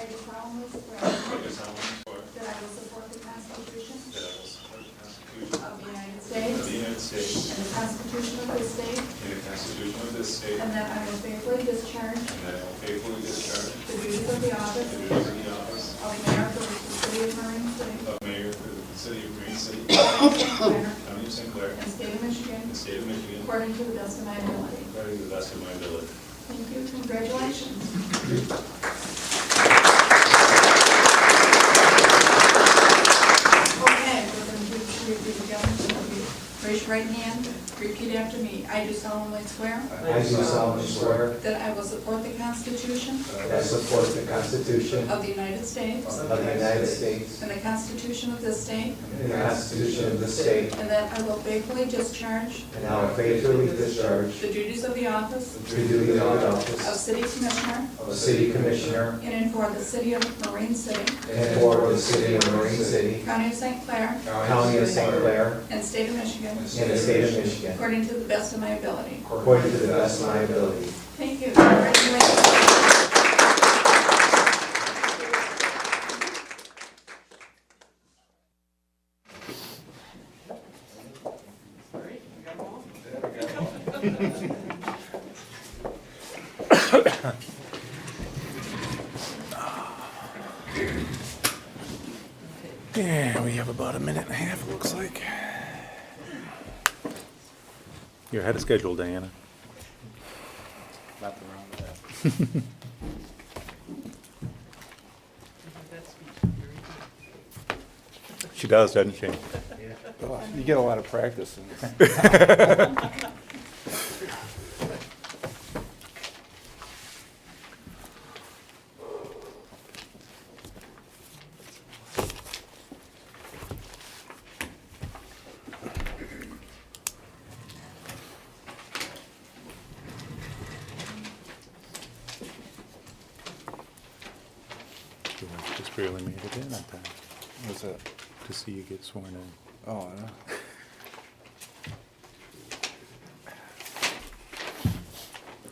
I do solemnly swear that I will support the Constitution of the United States and the Constitution of this state, and that I will faithfully discharge the duties of the office of Mayor for the City of Marine City, County of St. Clair, and State of Michigan, according to the best of my ability. Thank you. Congratulations. Okay, we're going to do three of these together. Raise your right hand. Repeat after me. I do solemnly swear I do solemnly swear that I will support the Constitution that I support the Constitution of the United States of the United States and the Constitution of this state, and the Constitution of the state, and that I will faithfully discharge and I will faithfully discharge the duties of the office the duties of the of office City Commissioner of City Commissioner in and for the City of Marine City, and for the City of Marine City, County of St. Clair, County of St. Clair, and State of Michigan, and the State of Michigan, according to the best of my ability. according to the best of my ability. Thank you. Congratulations. Yeah, we have about a minute and a half, it looks like. You're ahead of schedule, Diana. Nothing wrong with that. She does, doesn't she? Oh, you get a lot of practice in this. You just barely made it in on time What's that? to see you get sworn in. Oh, I know.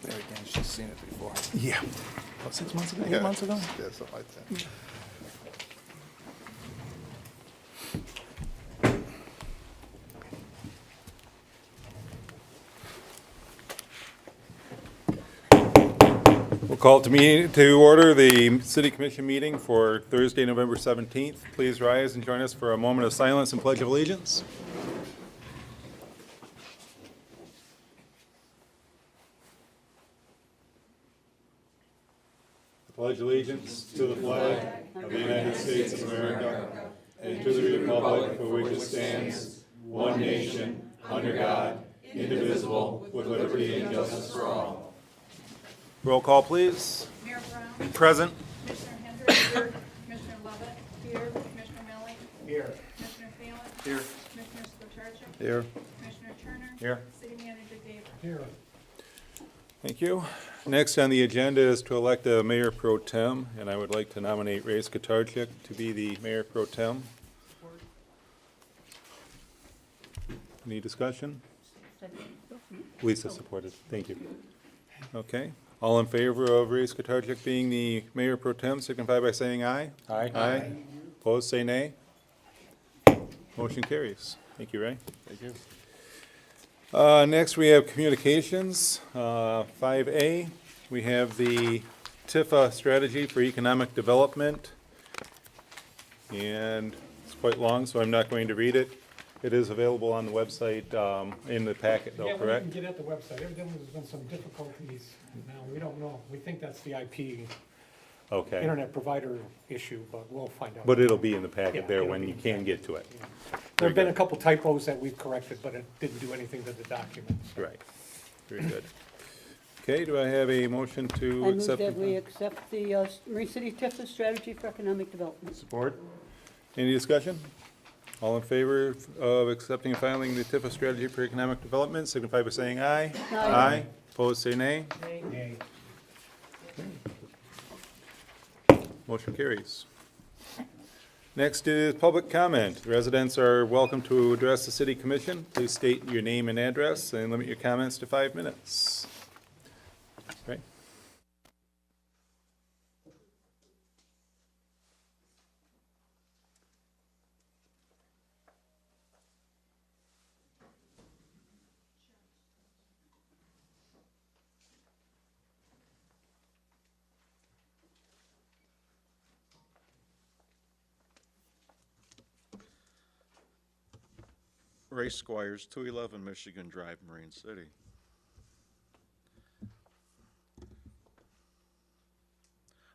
There again, she's seen it before. Yeah. About 6 months ago, 8 Yeah. months ago? Yeah, something like that. We'll call to order the City Commission meeting for Thursday, November 17th. Please rise and join us for a moment of silence and pledge of allegiance. I pledge allegiance to the flag of the United States of America and to the republic for which it stands, one nation, under God, indivisible, with liberty and justice for all. Roll call, please. Mayor Brown, Present. Commissioner Hendricks, here. Commissioner Lovett, here. Commissioner Millie, Here. Commissioner Phelan, Here. Commissioner Spilcherczyk, Here. Commissioner Turner, Here. City Manager Davis. Here. Thank you. Next on the agenda is to elect a Mayor Pro-Tem, and I would like to nominate Ray Skatarczyk to be the Mayor Pro-Tem. Any discussion? Lisa supported. Thank you. Okay. All in favor of Ray Skatarczyk being the Mayor Pro-Tem, signify by saying aye. Aye. Aye. Opposed, say nay. Motion carries. Thank you, Ray. Thank you. Next, we have communications. 5A, we have the TIFA strategy for economic development. And it's quite long, so I'm not going to read it. It is available on the website, in the packet though, Yeah, we correct? can get at the website. Evidently, there's been some difficulties now. We don't know. We think that's the IP, Okay. internet provider issue, but we'll find out. But it'll be in the packet Yeah, there it'll when be you in the can get to it. There've been a couple typos that we've corrected, but it didn't do anything to the document. Right. Very good. Okay, do I have a motion to I move accept? that we accept the Marine City TIFA strategy for economic development. Support. Any discussion? All in favor of accepting and filing the TIFA strategy for economic development, signify by saying aye. Aye. Opposed, say nay. Nay. Motion carries. Next is public comment. Residents are welcome to address the city commission. Please state your name and address and limit your comments to 5 minutes. Right. Ray Squires, 211 Michigan Drive, Marine City.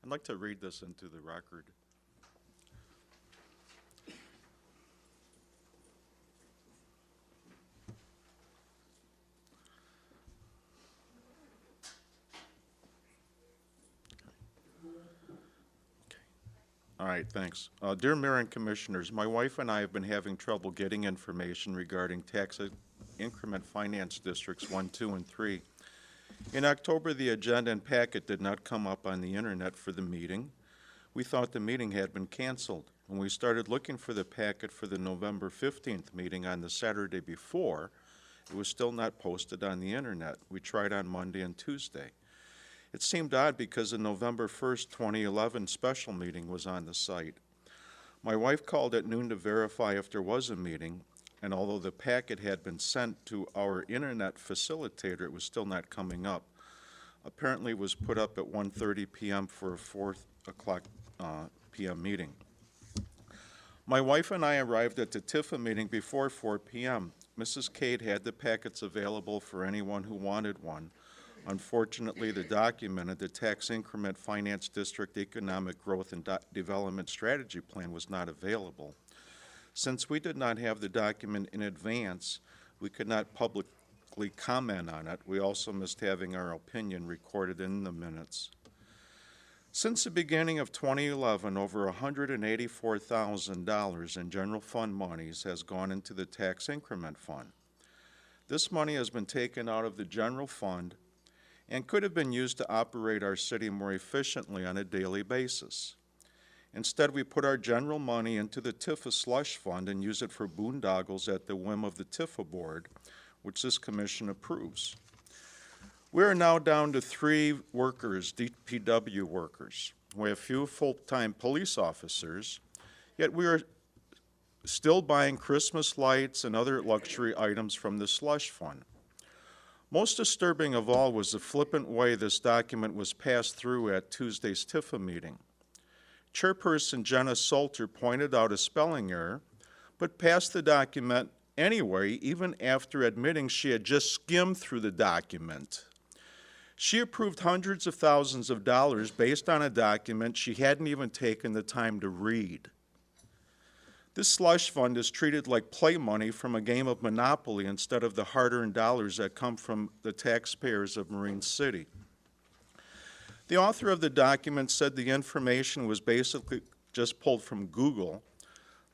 I'd like to read this into the record. All right, thanks. Dear Mayor and Commissioners, my wife and I have been having trouble getting information regarding tax increment finance districts 1, 2, and 3. In October, the agenda and packet did not come up on the internet for the meeting. We thought the meeting had been canceled. When we started looking for the packet for the November 15th meeting on the Saturday before, it was still not posted on the internet. We tried on Monday and Tuesday. It seemed odd because the November 1st, 2011 special meeting was on the site. My wife called at noon to verify if there was a meeting, and although the packet had been sent to our internet facilitator, it was still not coming up. Apparently it was put up at 1:30 p.m. for a 4 o'clock p.m. meeting. My wife and I arrived at the TIFA meeting before 4 p.m. Mrs. Cade had the packets available for anyone who wanted one. Unfortunately, the documented the Tax Increment Finance District Economic Growth and Development Strategy Plan was not available. Since we did not have the document in advance, we could not publicly comment on it. We also missed having our opinion recorded in the minutes. Since the beginning of 2011, over $184,000 in general fund monies has gone into the Tax Increment Fund. This money has been taken out of the general fund and could have been used to operate our city more efficiently on a daily basis. Instead, we put our general money into the TIFA slush fund and use it for boondoggles at the whim of the TIFA board, which this commission approves. We are now down to 3 workers, DPW workers. We have few full-time police officers, yet we are still buying Christmas lights and other luxury items from the slush fund. Most disturbing of all was the flippant way this document was passed through at Tuesday's TIFA meeting. Chairperson Jenna Salter pointed out a spelling error, but passed the document anyway, even after admitting she had just skimmed through the document. She approved hundreds of thousands of dollars based on a document she hadn't even taken the time to read. This slush fund is treated like play money from a game of Monopoly instead of the hard-earned dollars that come from the taxpayers of Marine City. The author of the document said the information was basically just pulled from Google.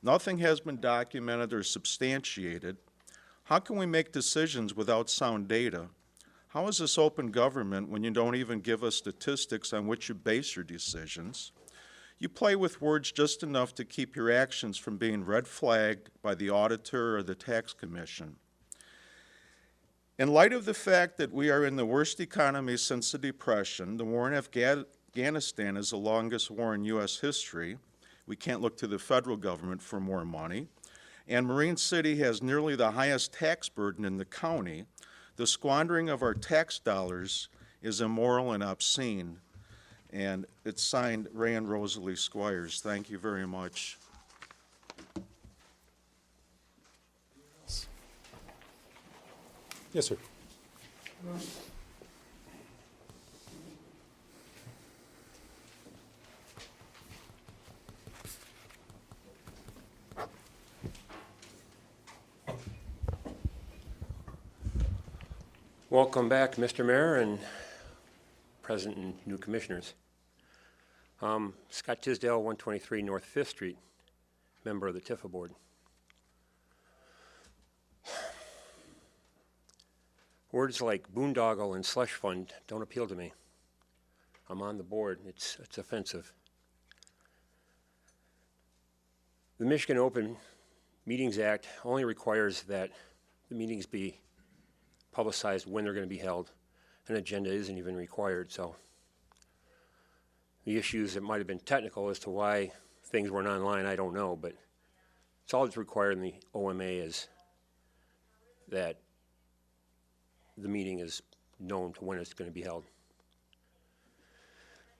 Nothing has been documented or substantiated. How can we make decisions without sound data? How is this open government when you don't even give us statistics on which you base your decisions? You play with words just enough to keep your actions from being red flagged by the auditor or the tax commission. In light of the fact that we are in the worst economy since the Depression, the war in Afghanistan is the longest war in U.S. history. We can't look to the federal government for more money. And Marine City has nearly the highest tax burden in the county. The squandering of our tax dollars is immoral and obscene. And it's signed Ray and Rosalie Squires. Thank you very much. Yes, sir. Welcome back, Mr. Mayor and President and new commissioners. Scott Tisdale, 123 North 5th Street, member of the TIFA board. Words like boondoggle and slush fund don't appeal to me. I'm on the board. It's offensive. The Michigan Open Meetings Act only requires that the meetings be publicized when they're going to be held. An agenda isn't even required, so the issues that might have been technical as to why things weren't online, I don't know, but it's all that's required in the OMA is that the meeting is known to when it's going to be held.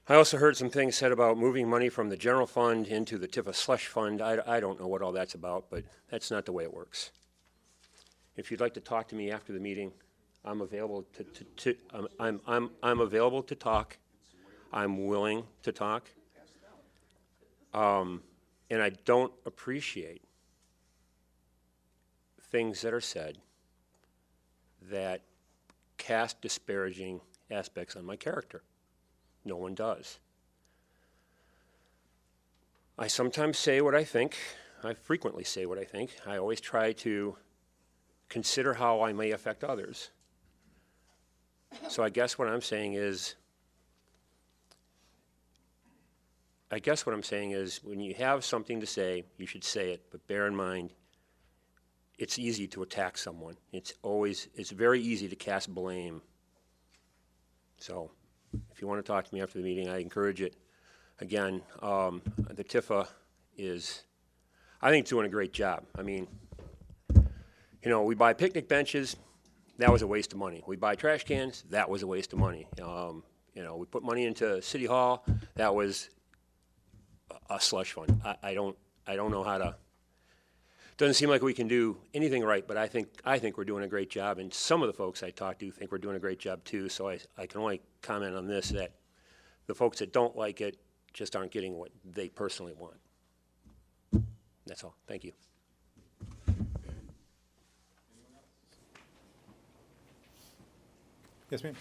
I also heard some things said about moving money from the general fund into the TIFA slush fund. I don't know what all that's about, but that's not the way it works. If you'd like to talk to me after the meeting, I'm available I'm available to talk. I'm willing to talk. And I don't appreciate things that are said that cast disparaging aspects on my character. No one does. I sometimes say what I think. I frequently say what I think. I always try to consider how I may affect others. So I guess what I'm saying is, when you have something to say, you should say it, but bear in mind, it's easy to attack someone. It's very easy to cast blame. So if you want to talk to me after the meeting, I encourage it. Again, the TIFA is, I think, doing a great job. I mean, you know, we buy picnic benches, that was a waste of money. We buy trash cans, that was a waste of money. You know, we put money into City Hall, that was a slush fund. I don't know how to, doesn't seem like we can do anything right, but I think we're doing a great job, and some of the folks I talk to think we're doing a great job too, so I can only comment on this, that the folks that don't like it just aren't getting what they personally want. That's all. Thank you. Yes, ma'am.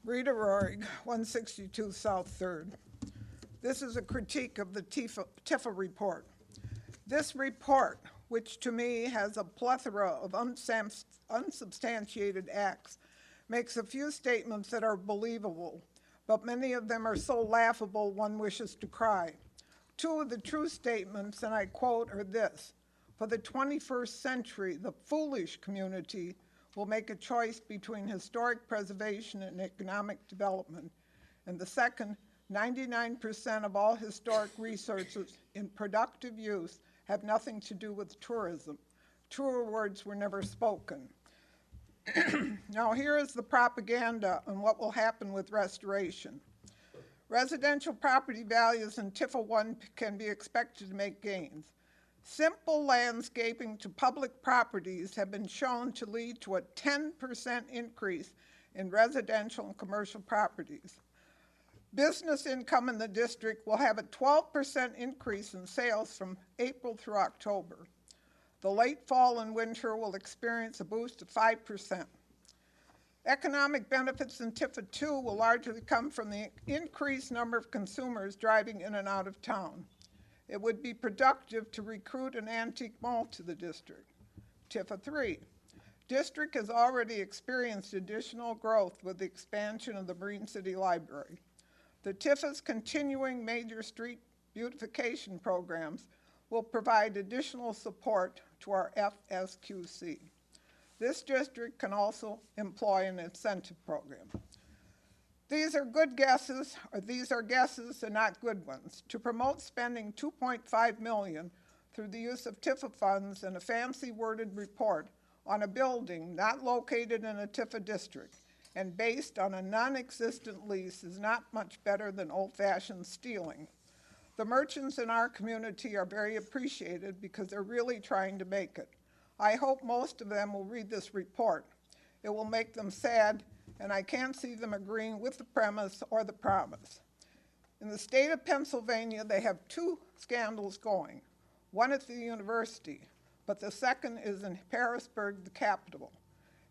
Rita Rohrig, 162 South 3rd. This is a critique of the TIFA report. This report, which to me has a plethora of unsubstantiated acts, makes a few statements that are believable, but many of them are so laughable one wishes to cry. Two of the true statements, and I quote, are this: for the 21st century, the foolish community will make a choice between historic preservation and economic development. And the second, 99% of all historic resources in productive use have nothing to do with tourism. Truer words were never spoken. Now here is the propaganda on what will happen with restoration. Residential property values in TIFA 1 can be expected to make gains. Simple landscaping to public properties have been shown to lead to a 10% increase in residential and commercial properties. Business income in the district will have a 12% increase in sales from April through October. The late fall and winter will experience a boost of 5%. Economic benefits in TIFA 2 will largely come from the increased number of consumers driving in and out of town. It would be productive to recruit an antique mall to the district. TIFA 3. District has already experienced additional growth with the expansion of the Marine City Library. The TIFA's continuing major street beautification programs will provide additional support to our FSQC. This district can also employ an incentive program. These are good guesses, or these are guesses and not good ones. To promote spending $2.5 million through the use of TIFA funds and a fancy worded report on a building not located in a TIFA district and based on a non-existent lease is not much better than old-fashioned stealing. The merchants in our community are very appreciated because they're really trying to make it. I hope most of them will read this report. It will make them sad, and I can't see them agreeing with the premise or the promise. In the state of Pennsylvania, they have two scandals going, one at the university, but the second is in Harrisburg, the capital.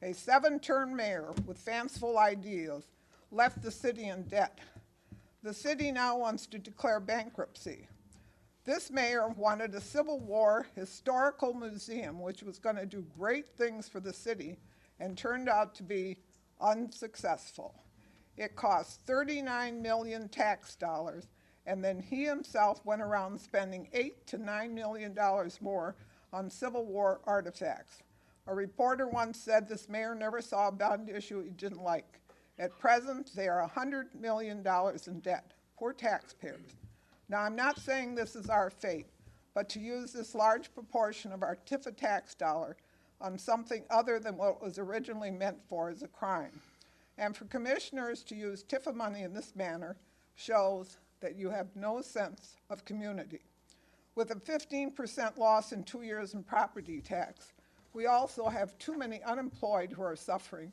A 7-term mayor with fanciful ideas left the city in debt. The city now wants to declare bankruptcy. This mayor wanted a Civil War historical museum, which was going to do great things for the city, and turned out to be unsuccessful. It cost $39 million tax dollars, and then he himself went around spending $8 to $9 million more on Civil War artifacts. A reporter once said this mayor never saw a bond issue he didn't like. At present, they are $100 million in debt. Poor taxpayers. Now, I'm not saying this is our fate, but to use this large proportion of our TIFA tax dollar, on something other than what it was originally meant for is a crime. And for commissioners to use TIFA money in this manner shows that you have no sense of community. With a 15% loss in 2 years in property tax, we also have too many unemployed who are suffering,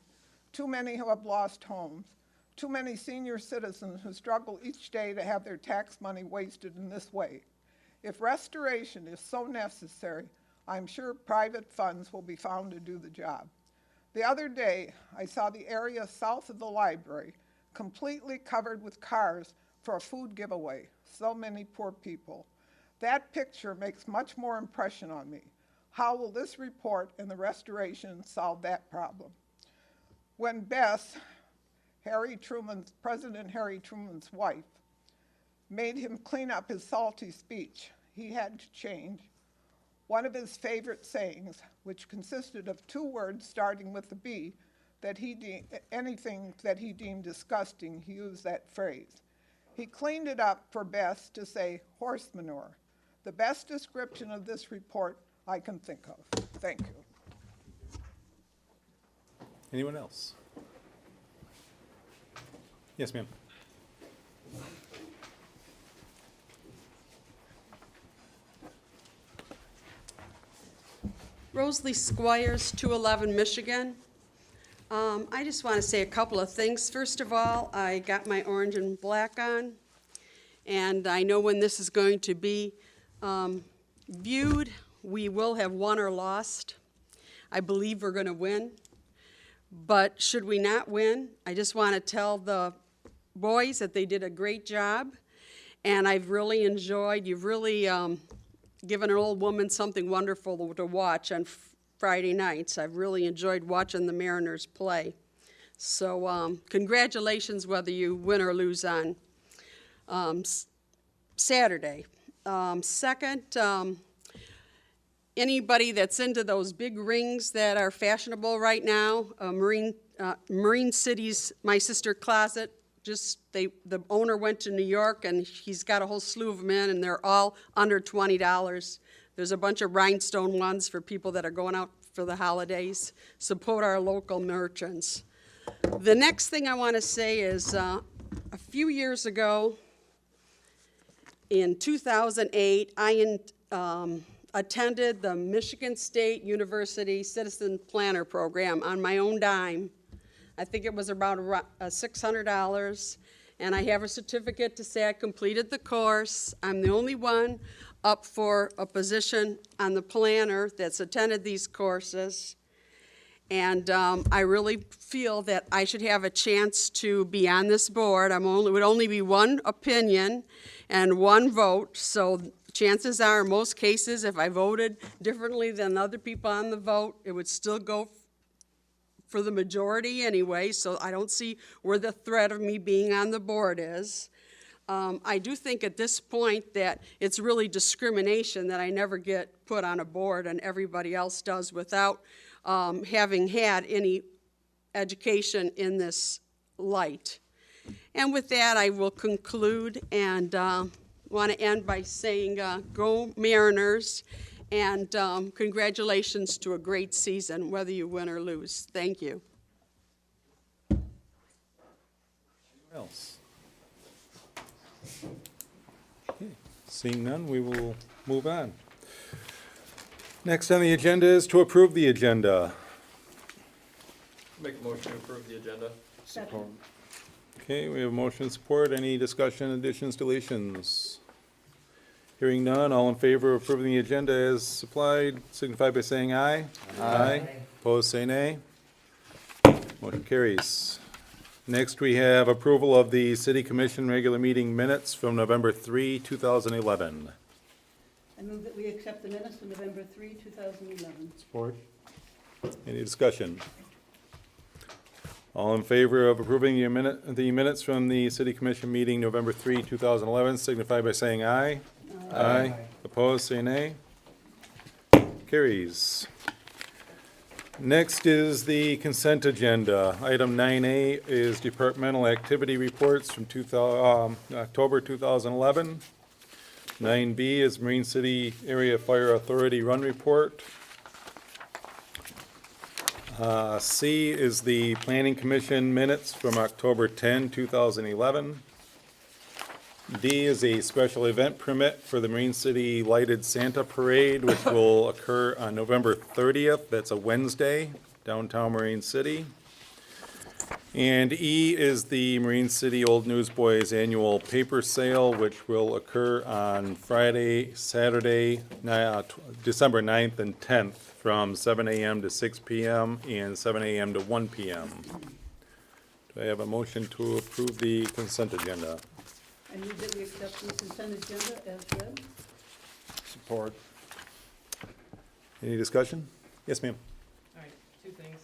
too many who have lost homes, too many senior citizens who struggle each day to have their tax money wasted in this way. If restoration is so necessary, I'm sure private funds will be found to do the job. The other day, I saw the area south of the library completely covered with cars for a food giveaway. So many poor people. That picture makes much more impression on me. How will this report and the restoration solve that problem? When Bess, President Harry Truman's wife, made him clean up his salty speech, he had to change one of his favorite sayings, which consisted of 2 words starting with the B, that anything that he deemed disgusting, he used that phrase. He cleaned it up for Bess to say horse manure, the best description of this report I can think of. Thank you. Anyone else? Yes, ma'am. Rosalie Squires, 211 Michigan. I just want to say a couple of things. First of all, I got my orange and black on, and I know when this is going to be viewed, we will have won or lost. I believe we're going to win, but should we not win, I just want to tell the boys that they did a great job, and I've really enjoyed, you've really given an old woman something wonderful to watch on Friday nights. I've really enjoyed watching the Mariners play. So congratulations whether you win or lose on Saturday. Second, anybody that's into those big rings that are fashionable right now, Marine City's My Sister Closet, the owner went to New York and he's got a whole slew of them in, and they're all under $20. There's a bunch of rhinestone ones for people that are going out for the holidays. Support our local merchants. The next thing I want to say is a few years ago, in 2008, I attended the Michigan State University Citizen Planner Program on my own dime. I think it was about $600, and I have a certificate to say I completed the course. I'm the only one up for a position on the planner that's attended these courses, and I really feel that I should have a chance to be on this board. Would only be one opinion and one vote, so chances are, in most cases, if I voted differently than other people on the vote, it would still go for the majority anyway, so I don't see where the threat of me being on the board is. I do think at this point that it's really discrimination that I never get put on a board and everybody else does without having had any education in this light. And with that, I will conclude and want to end by saying go Mariners, and congratulations to a great season, whether you win or lose. Thank you. Else? Okay. Seeing none, we will move on. Next on the agenda is to approve the agenda. Make a motion to approve the agenda. Second. Okay, we have motion and support. Any discussion, additions, deletions? Hearing none, all in favor of approving the agenda as supplied, signify by saying aye. Aye. Opposed, say nay. Motion carries. Next, we have approval of the City Commission regular meeting minutes from November 3, 2011. I move that we accept the minutes of November 3, 2011. Support. Any discussion? All in favor of approving the minutes from the City Commission meeting November 3, 2011, signify by saying aye. Aye. Opposed, say nay. Carries. Next is the consent agenda. Item 9A is departmental activity reports from October 2011. 9B is Marine City Area Fire Authority Run Report. C is the Planning Commission minutes from October 10, 2011. D is a special event permit for the Marine City Lighted Santa Parade, which will occur on November 30th. That's a Wednesday, downtown Marine City. And E is the Marine City Old Newsboys annual paper sale, which will occur on Friday, Saturday, December 9th and 10th from 7 a.m. to 6 p.m. and 7 a.m. to 1 p.m. Do I have a motion to approve the consent agenda? I move that we accept the consent agenda as read. Support. Any discussion? Yes, ma'am. All right, two things.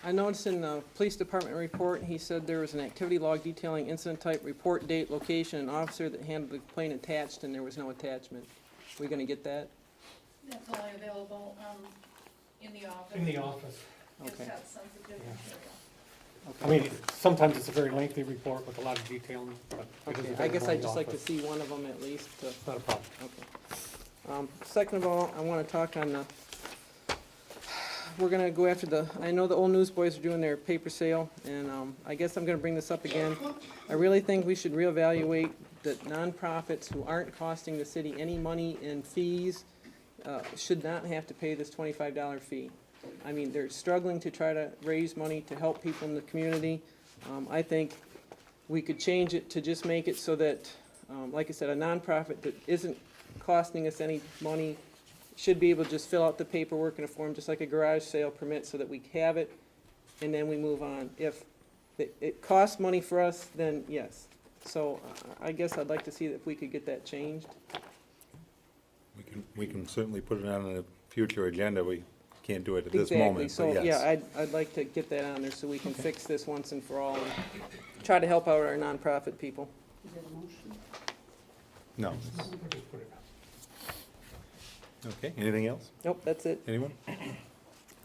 I noticed in the police department report, he said there was an activity log detailing incident type, report date, location, and officer that handled the complaint attached, and there was no attachment. We gonna get that? That's only available, in the office. In the office. It's Okay. got sensitive material. I mean, sometimes it's a very lengthy report with a lot of detailing, but. it is Okay, I available guess in I'd the just like to office. see one of them at least. It's not a problem. Okay. Second of all, I wanna talk on the, we're gonna go after the, I know the old newsboys are doing their paper sale, and, I guess I'm gonna bring this up again. I really think we should reevaluate that nonprofits who aren't costing the city any money in fees, should not have to pay this $25 fee. I mean, they're struggling to try to raise money to help people in the community. I think we could change it to just make it so that, like I said, a nonprofit that isn't costing us any money should be able to just fill out the paperwork in a form, just like a garage sale permit, so that we have it, and then we move on. If it costs money for us, then yes. So I guess I'd like to see if we could get that changed. We can certainly put it on a future agenda. We can't do it at this moment, but Exactly, so, yes. yeah, I'd like to get that on there so we can fix this once and for all, and try to help out our nonprofit people. Is that a motion? No. Just put it on. Okay, anything else? Nope, that's it. Anyone?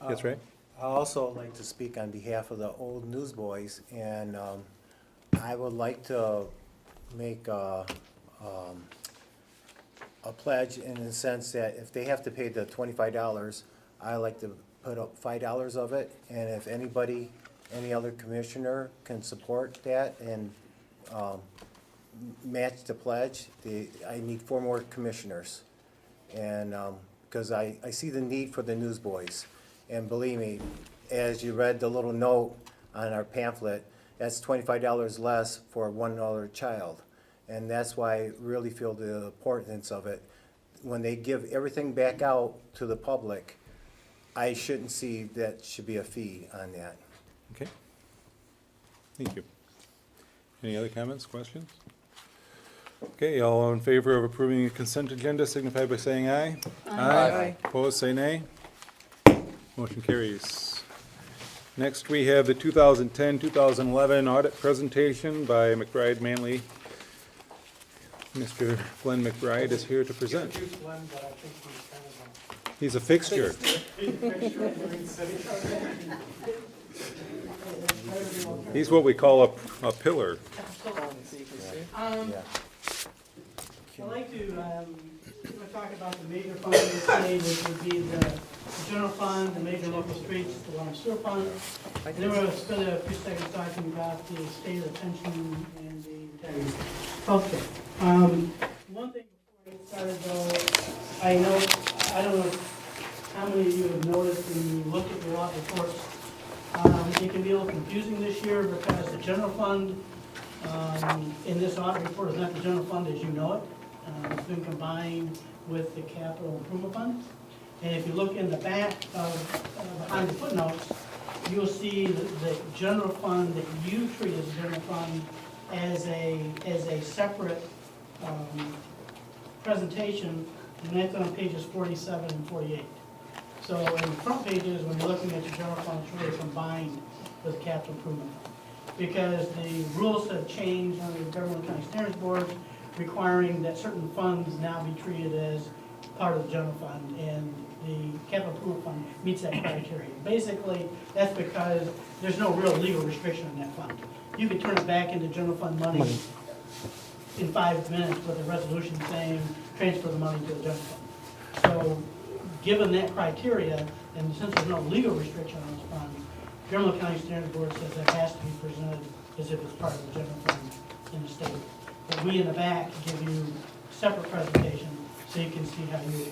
Yes, Ray? I also like to speak on behalf of the old newsboys, and I would like to make a pledge in the sense that if they have to pay the $25, I like to put up $5 of it, and if anybody, any other commissioner can support that and match the pledge, I need 4 more commissioners. And, because I see the need for the newsboys. And believe me, as you read the little note on our pamphlet, that's $25 less for a $1 child. And that's why I really feel the importance of it. When they give everything back out to the public, I shouldn't see that should be a fee on that. Okay. Thank you. Any other comments, questions? Okay, all in favor of approving the consent agenda signify by saying aye. Aye. Opposed, say nay. Motion carries. Next, we have the 2010-2011 audit presentation by McBride Manley. Mr. Glenn McBride is here to present. Introduce Glenn, but I think he's kind of He's a fixture. a fixture of Marine City. He's what we call a pillar. So you can see. Yeah. I'd like to talk about the major funds in the city, which would be the general fund, the major local streets, the water and sewer fund. And then we're going to spend a few seconds talking about the state of the pension and the retiree healthcare. One thing before I get started though, I don't know how many of you have noticed when you look at your audit reports, it can be a little confusing this year because the general fund in this audit report is not the general fund as you know it. It's been combined with the capital improvement fund. And if you look in the back of, behind the footnotes, you'll see the general fund that you treat as a general fund as a separate presentation, and that's on pages 47 and 48. So in the front pages, when you're looking at your general fund, it's really combined with the capital improvement fund. Because the rules have changed under the Government County Standards Board, requiring that certain funds now be treated as part of the general fund, and the capital improvement fund meets that criteria. Basically, that's because there's no real legal restriction on that fund. You could turn it back into general fund money in 5 minutes with a resolution saying transfer the money to the general fund. So given that criteria, and since there's no legal restriction on this fund, General County Standard Board says that has to be presented as if it's part of the general fund in the state. But we in the back give you separate presentation so you can see how you would go.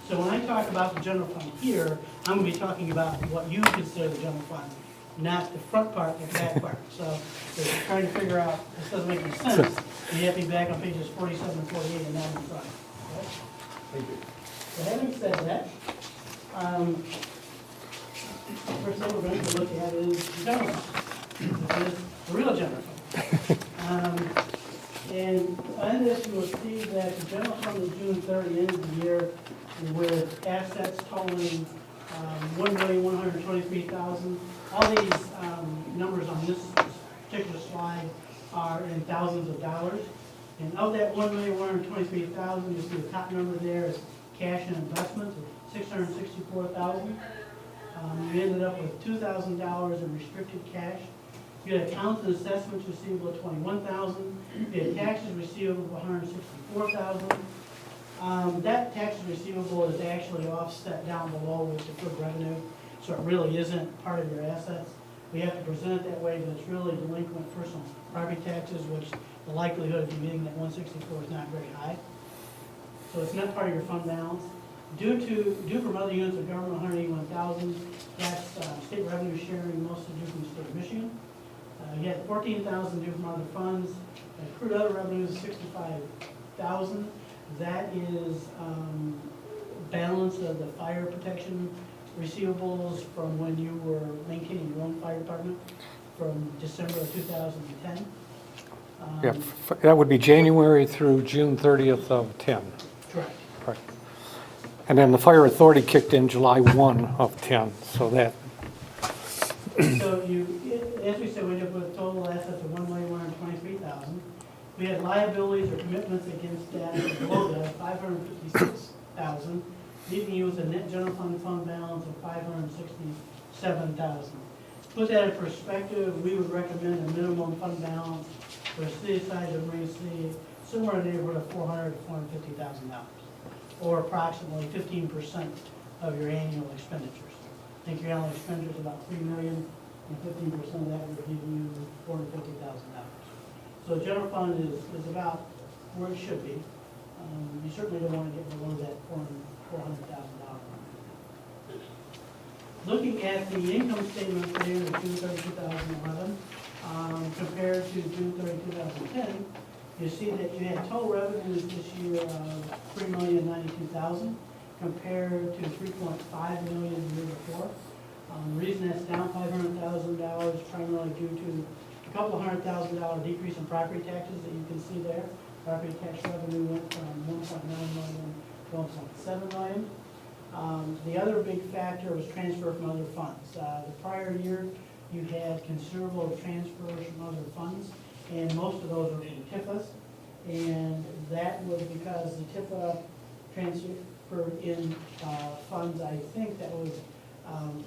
So when I talk about the general fund here, I'm going to be talking about what you consider the general fund, not the front part, the back part. So if you're trying to figure out, this doesn't make any sense, you have to be back on pages 47 and 48 and not in front. Okay? Thank you. So having said that, first thing we're going to look at is the general fund. This is the real general fund. And on this, you will see that the general fund is June 30, end of the year, with assets totaling $1,123,000. All these numbers on this particular slide are in thousands of dollars. And of that $1,123,000, you see the top number there is cash and investments of $664,000. You ended up with $2,000 in restricted cash. You had accounts and assessments receivable of $21,000. You had taxes receivable of $164,000. That taxes receivable is actually offset down below with deferred revenue, so it really isn't part of your assets. We have to present it that way, but it's really delinquent personal property taxes, which the likelihood of you meeting that 164 is not very high. So it's not part of your fund balance. Due from other units of government, $181,000. That's state revenue sharing, mostly due from the state of Michigan. You had $14,000 due from other funds. Accrued other revenues, $65,000. That is balance of the fire protection receivables from when you were maintaining your own fire department from December of 2010. Yeah, that would be January through June 30th of 10. Correct. Right. And then the fire authority kicked in July 1 of 10, so that. So as we said, we ended up with total assets of $1,123,000. We had liabilities or commitments against that below that, $556,000, leaving you with a net general fund balance of $567,000. Put that in perspective, we would recommend a minimum fund balance for a city size of Marine City somewhere in the neighborhood of $400,000 to $450,000, or approximately 15% of your annual expenditures. I think your annual expenditures is about $3 million, and 15% of that would give you $450,000. So the general fund is about where it should be. You certainly don't want to get below that $400,000. Looking at the income statement for the end of June 30, 2011, compared to June 30, 2010, you see that you had total revenues this year of $3,092,000 compared to $3.5 million the year before. The reason that's down $500,000 primarily due to a couple $100,000 decrease in property taxes that you can see there. Property tax revenue went from $1.9 million to $1.7 million. The other big factor was transfer from other funds. The prior year, you had considerable transfers from other funds, and most of those were from TIFAs. And that was because the TIFA transferred in funds, I think that was,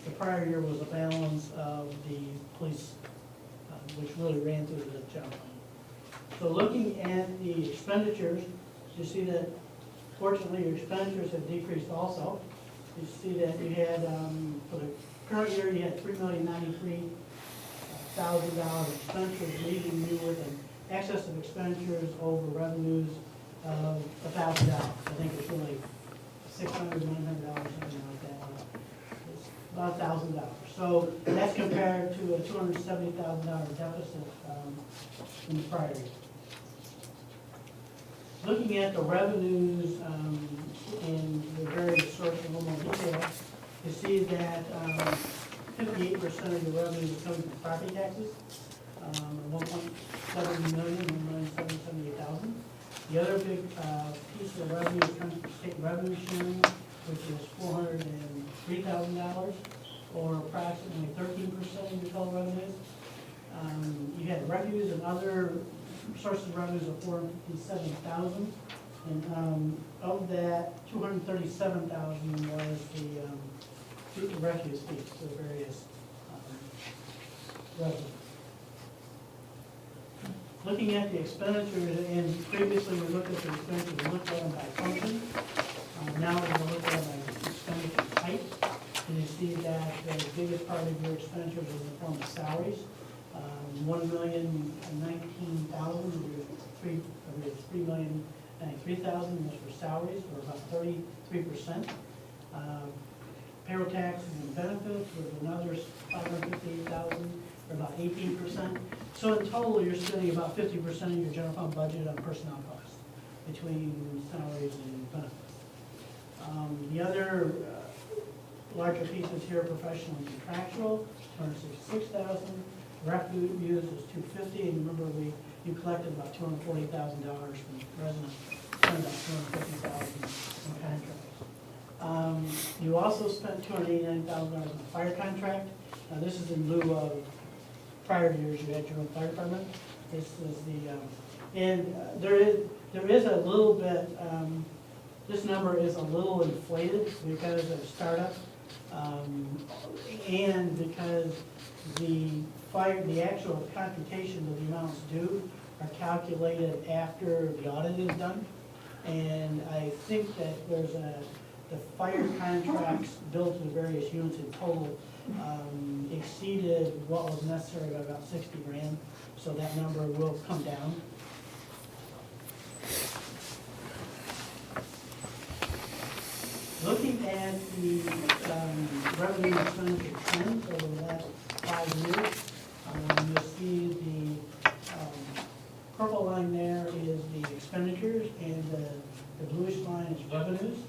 the prior year was a balance of the police, which really ran through the general fund. So looking at the expenditures, you see that fortunately your expenditures have decreased also. You see that you had, for the current year, you had $3,093,000 expenditures, leaving you with an excess of expenditures over revenues of $1,000. I think it's really $600, $900, something like that. It's about $1,000. So that's compared to a $270,000 deficit in the prior year. Looking at the revenues in the various sources in a little more detail, you see that 58% of the revenues are coming from property taxes, $1.7 million, $1,778,000. The other big piece of revenue comes from state revenue sharing, which is $403,000, or approximately 13% of your total revenues. You had refuse and other sources of revenues of $457,000, and of that, $237,000 was the refuse fees, the various revenues. Looking at the expenditures, and previously we looked at the expenditures, we looked at them by function. Now we're going to look at them by part of your expenditures is in the form of salaries. $1,019,000 of your $3,093,000 was for salaries, or about 33%. Payroll taxes and benefits was another $558,000, or about 18%. So in total, you're spending about 50% of your general fund budget on personnel costs between salaries and benefits. The other larger pieces here, professional and contractual, $266,000. Refuge is $250,000, and remember you collected about $240,000 from residents, spent about $250,000 in contracts. You also spent $289,000 on the fire contract. Now this is in lieu of prior years you had your own fire department. This is the and there is a little bit. This number is a little inflated because of startup, and because the actual computation of the amounts due are calculated after the audit is done. And I think that there's the fire contracts billed to the various units in total exceeded what was necessary by about 60 grand. So that number will come down. Looking at the revenue and expenditure trends over the last 5 years, you'll see the purple line there is the expenditures, and the bluish line is revenues.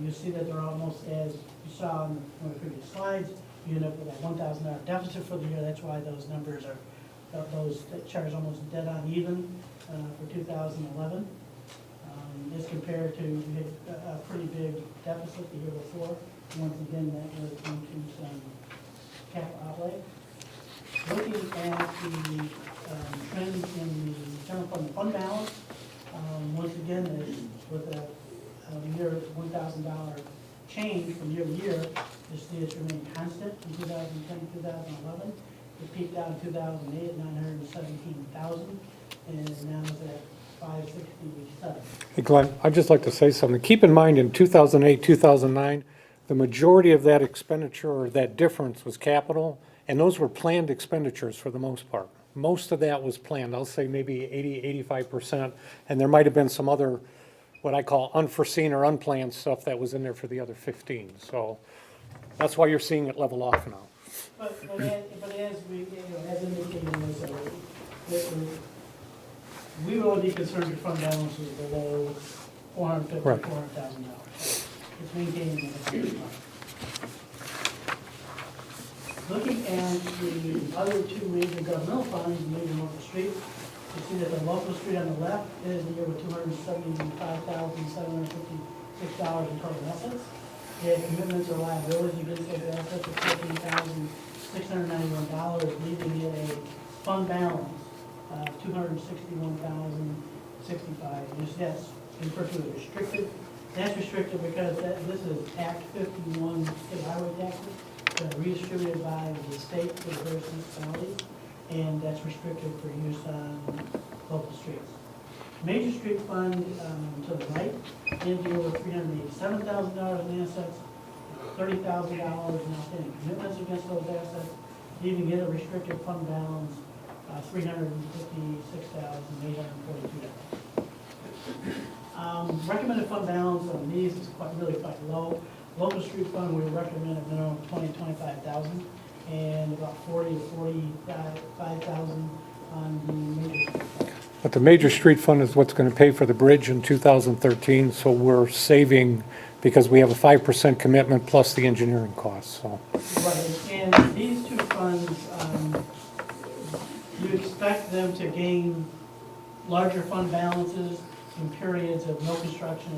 You'll see that they're almost, as you saw on one of the previous slides, you end up with a $1,000 deficit for the year. That's why those numbers are, that chart is almost dead on even for 2011. As compared to, we had a pretty big deficit the year before. Once again, that was due to some capital outlay. Looking at the trends in the general fund balance, once again, with a year $1,000 change from year to year, you see it's remained constant from 2010 to 2011. It peaked out in 2008 at $917,000, and now it's at $567,000. Hey Glenn, I'd just like to say something. Keep in mind, in 2008, 2009, the majority of that expenditure, or that difference, was capital, and those were planned expenditures for the most part. Most of that was planned. I'll say maybe 80-85%, and there might have been some other, what I call unforeseen or unplanned stuff that was in there for the other 15. So that's why you're seeing it level off now. But as we, as indicated, we will be concerned your fund balance is below $450,000, Right. $400,000. It's maintaining the Looking at the other two major governmental funds, major local streets, you see that the local street on the left is the year with $275,756 in total assets. The commitments or liabilities against those assets of $14,691, leaving it a fund balance of $261,065. Yes, referred to as restricted. That's restricted because this is Act 51 state highway taxes that are redistributed by the state to the various municipalities, and that's restricted for use on local streets. Major street fund to the right is over $387,000 in assets, $30,000 in outstanding commitments against those assets, leaving it a restricted fund balance $356,842. Recommended fund balance on these is really quite low. Local street fund, we recommend a minimum of $20,000-$25,000, and about $40,000 to $45,000 on the major street fund. But the major street fund is what's going to pay for the bridge in 2013, so we're saving because we have a 5% commitment plus the engineering costs. So. Right, and these two funds, you expect them to gain larger fund balances in periods of no construction,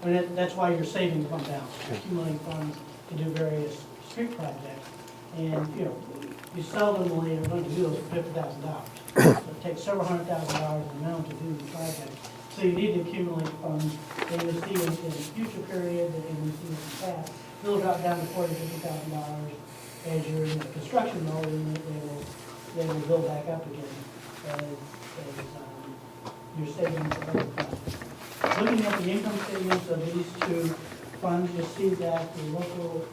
and that's why you're saving the fund balance, accumulating funds to do various street projects. And you seldomly are going to do those for $50,000. So it takes several $100,000 in amount to do the project. So you need to accumulate funds, and you see in the future period, and you see in the past, it'll drop down to $40,000 to $50,000 as you're in the construction mode, and they will build back up again as you're saving for other funds. Looking at the income statements of these two funds, you'll see that the local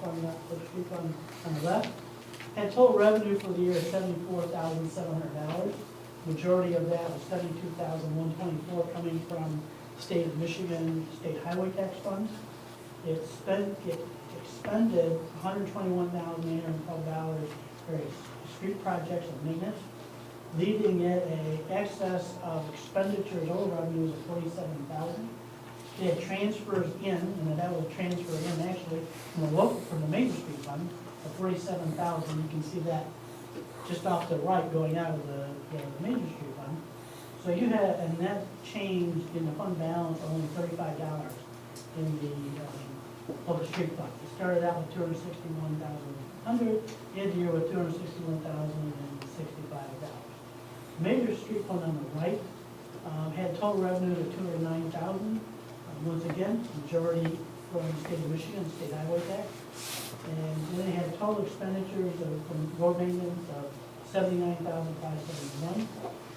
for the street fund on the left. Had total revenue for the year of $74,700. Majority of that was $72,124 coming from state of Michigan state highway tax funds. It expended $121,812 for street projects and maintenance, leaving it an excess of expenditures over revenues of $47,000. They had transfers in, and that was a transfer in actually from the major street fund of $47,000. You can see that just off the right going out of the major street fund. So you had a net change in the fund balance of only $35 in the local street fund. It started out with $261,100, ended the year with $261,065. Major street fund on the right had total revenue of $209,000. Once again, majority from the state of Michigan, state highway tax. And then they had total expenditures from road maintenance of $79,571.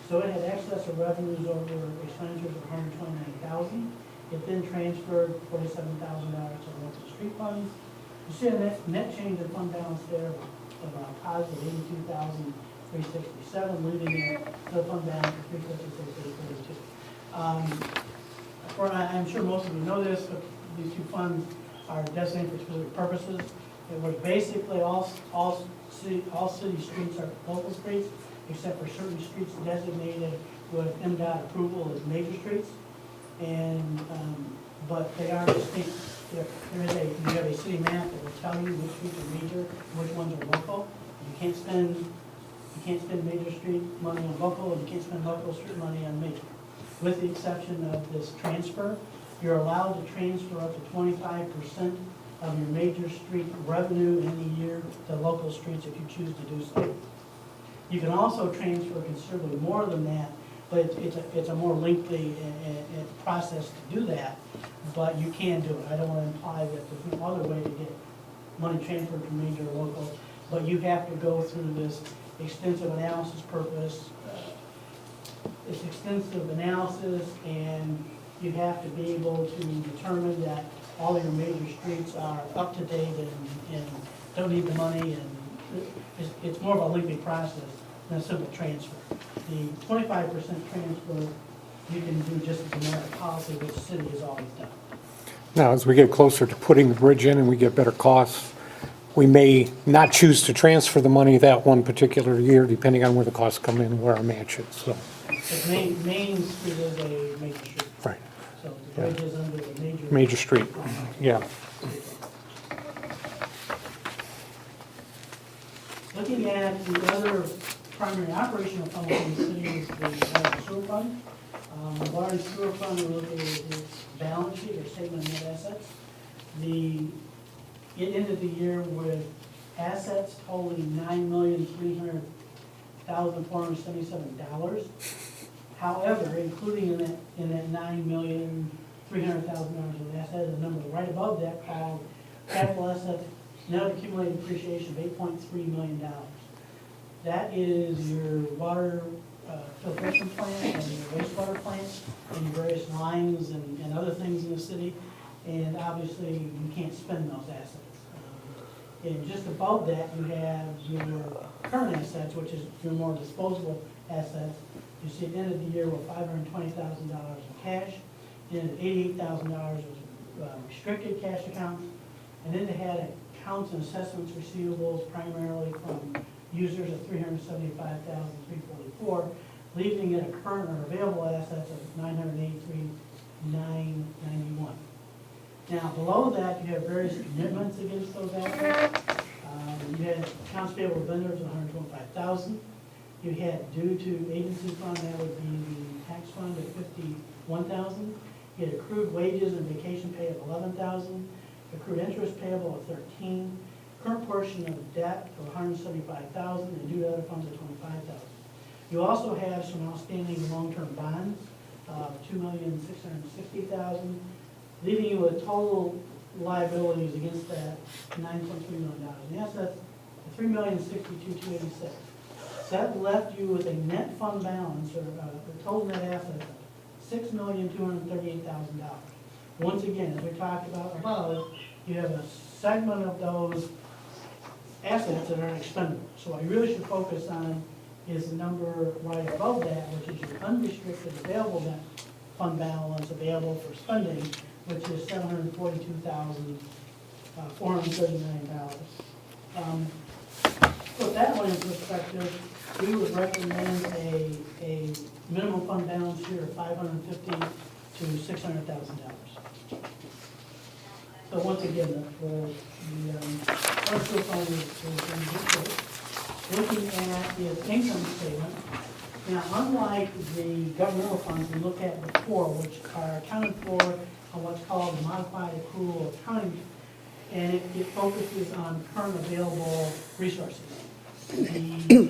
So it had excess of revenues over expenditures of $129,000. It then transferred $47,000 to local street funds. You see a net change in fund balance there of about positive $82,367, leaving the fund balance of $356,842. I'm sure most of you know this, but these two funds are designated for specific purposes. It was basically all city streets are local streets, except for certain streets designated with MDOT approval as major streets. And but they are distinct. You have a city map that will tell you which streets are major, and which ones are local. You can't spend major street money on local, and you can't spend local street money on major. With the exception of this transfer, you're allowed to transfer up to 25% of your major street revenue in the year to local streets if you choose to do so. You can also transfer considerably more than that, but it's a more lengthy process to do that, but you can do it. I don't want to imply that there's no other way to get money transferred from major or local, but you have to go through this extensive analysis and you have to be able to determine that all of your major streets are up to date and don't need the money, and it's more of a lengthy process than a simple transfer. The 25% transfer you can do just as a matter of policy, which the city has always done. Now, as we get closer to putting the bridge in and we get better costs, we may not choose to transfer the money that one particular year, depending on where the costs come in, where our match is, so. Main Street is a major street. Right. So the bridge is under the Major street, yeah. Looking at the other primary operational funds in the city is the water sewer fund. The water and sewer fund, we look at its balance sheet or statement of net assets. It ended the year with assets totaling $9,300,477. However, including in that $9,300,000 of assets, a number right above that called capital assets, net accumulated depreciation of $8.3 million. That is your water filtration plant and your wastewater plant and your various lines and other things in the city. And obviously, you can't spend those assets. And just above that, you have your current assets, which is your more disposable assets. You see, at the end of the year, with $520,000 in cash, and $88,000 was restricted cash accounts, and then they had accounts and assessments receivables primarily from users of $375,344, leaving it a current or available assets of $983,991. Now, below that, you have various commitments against those assets. You had accounts payable vendors of $125,000. You had due to agency fund, that would be the tax fund of $51,000. You had accrued wages and vacation pay of $11,000. Accrued interest payable of $13,000. Current portion of debt of $175,000, and due to other funds of $25,000. You also have some outstanding long-term bonds of $2,660,000. Leaving you with total liabilities against that $9.3 million in assets, $3,062,286. That left you with a net fund balance, or the total net assets of $6,238,000. Once again, as we talked about above, you have a segment of those assets that are expendable. So what you really should focus on is the number right above that, which is your unrestricted available net fund balance available for spending, which is $742,439. Put that one in perspective, we would recommend a minimum fund balance here of $550,000 to $600,000. So once again, the partial fund is in good shape. Looking at its income statement, now unlike the governmental funds we looked at before, which are accounted for on what's called the modified accrual accounting, and it focuses on current available resources. The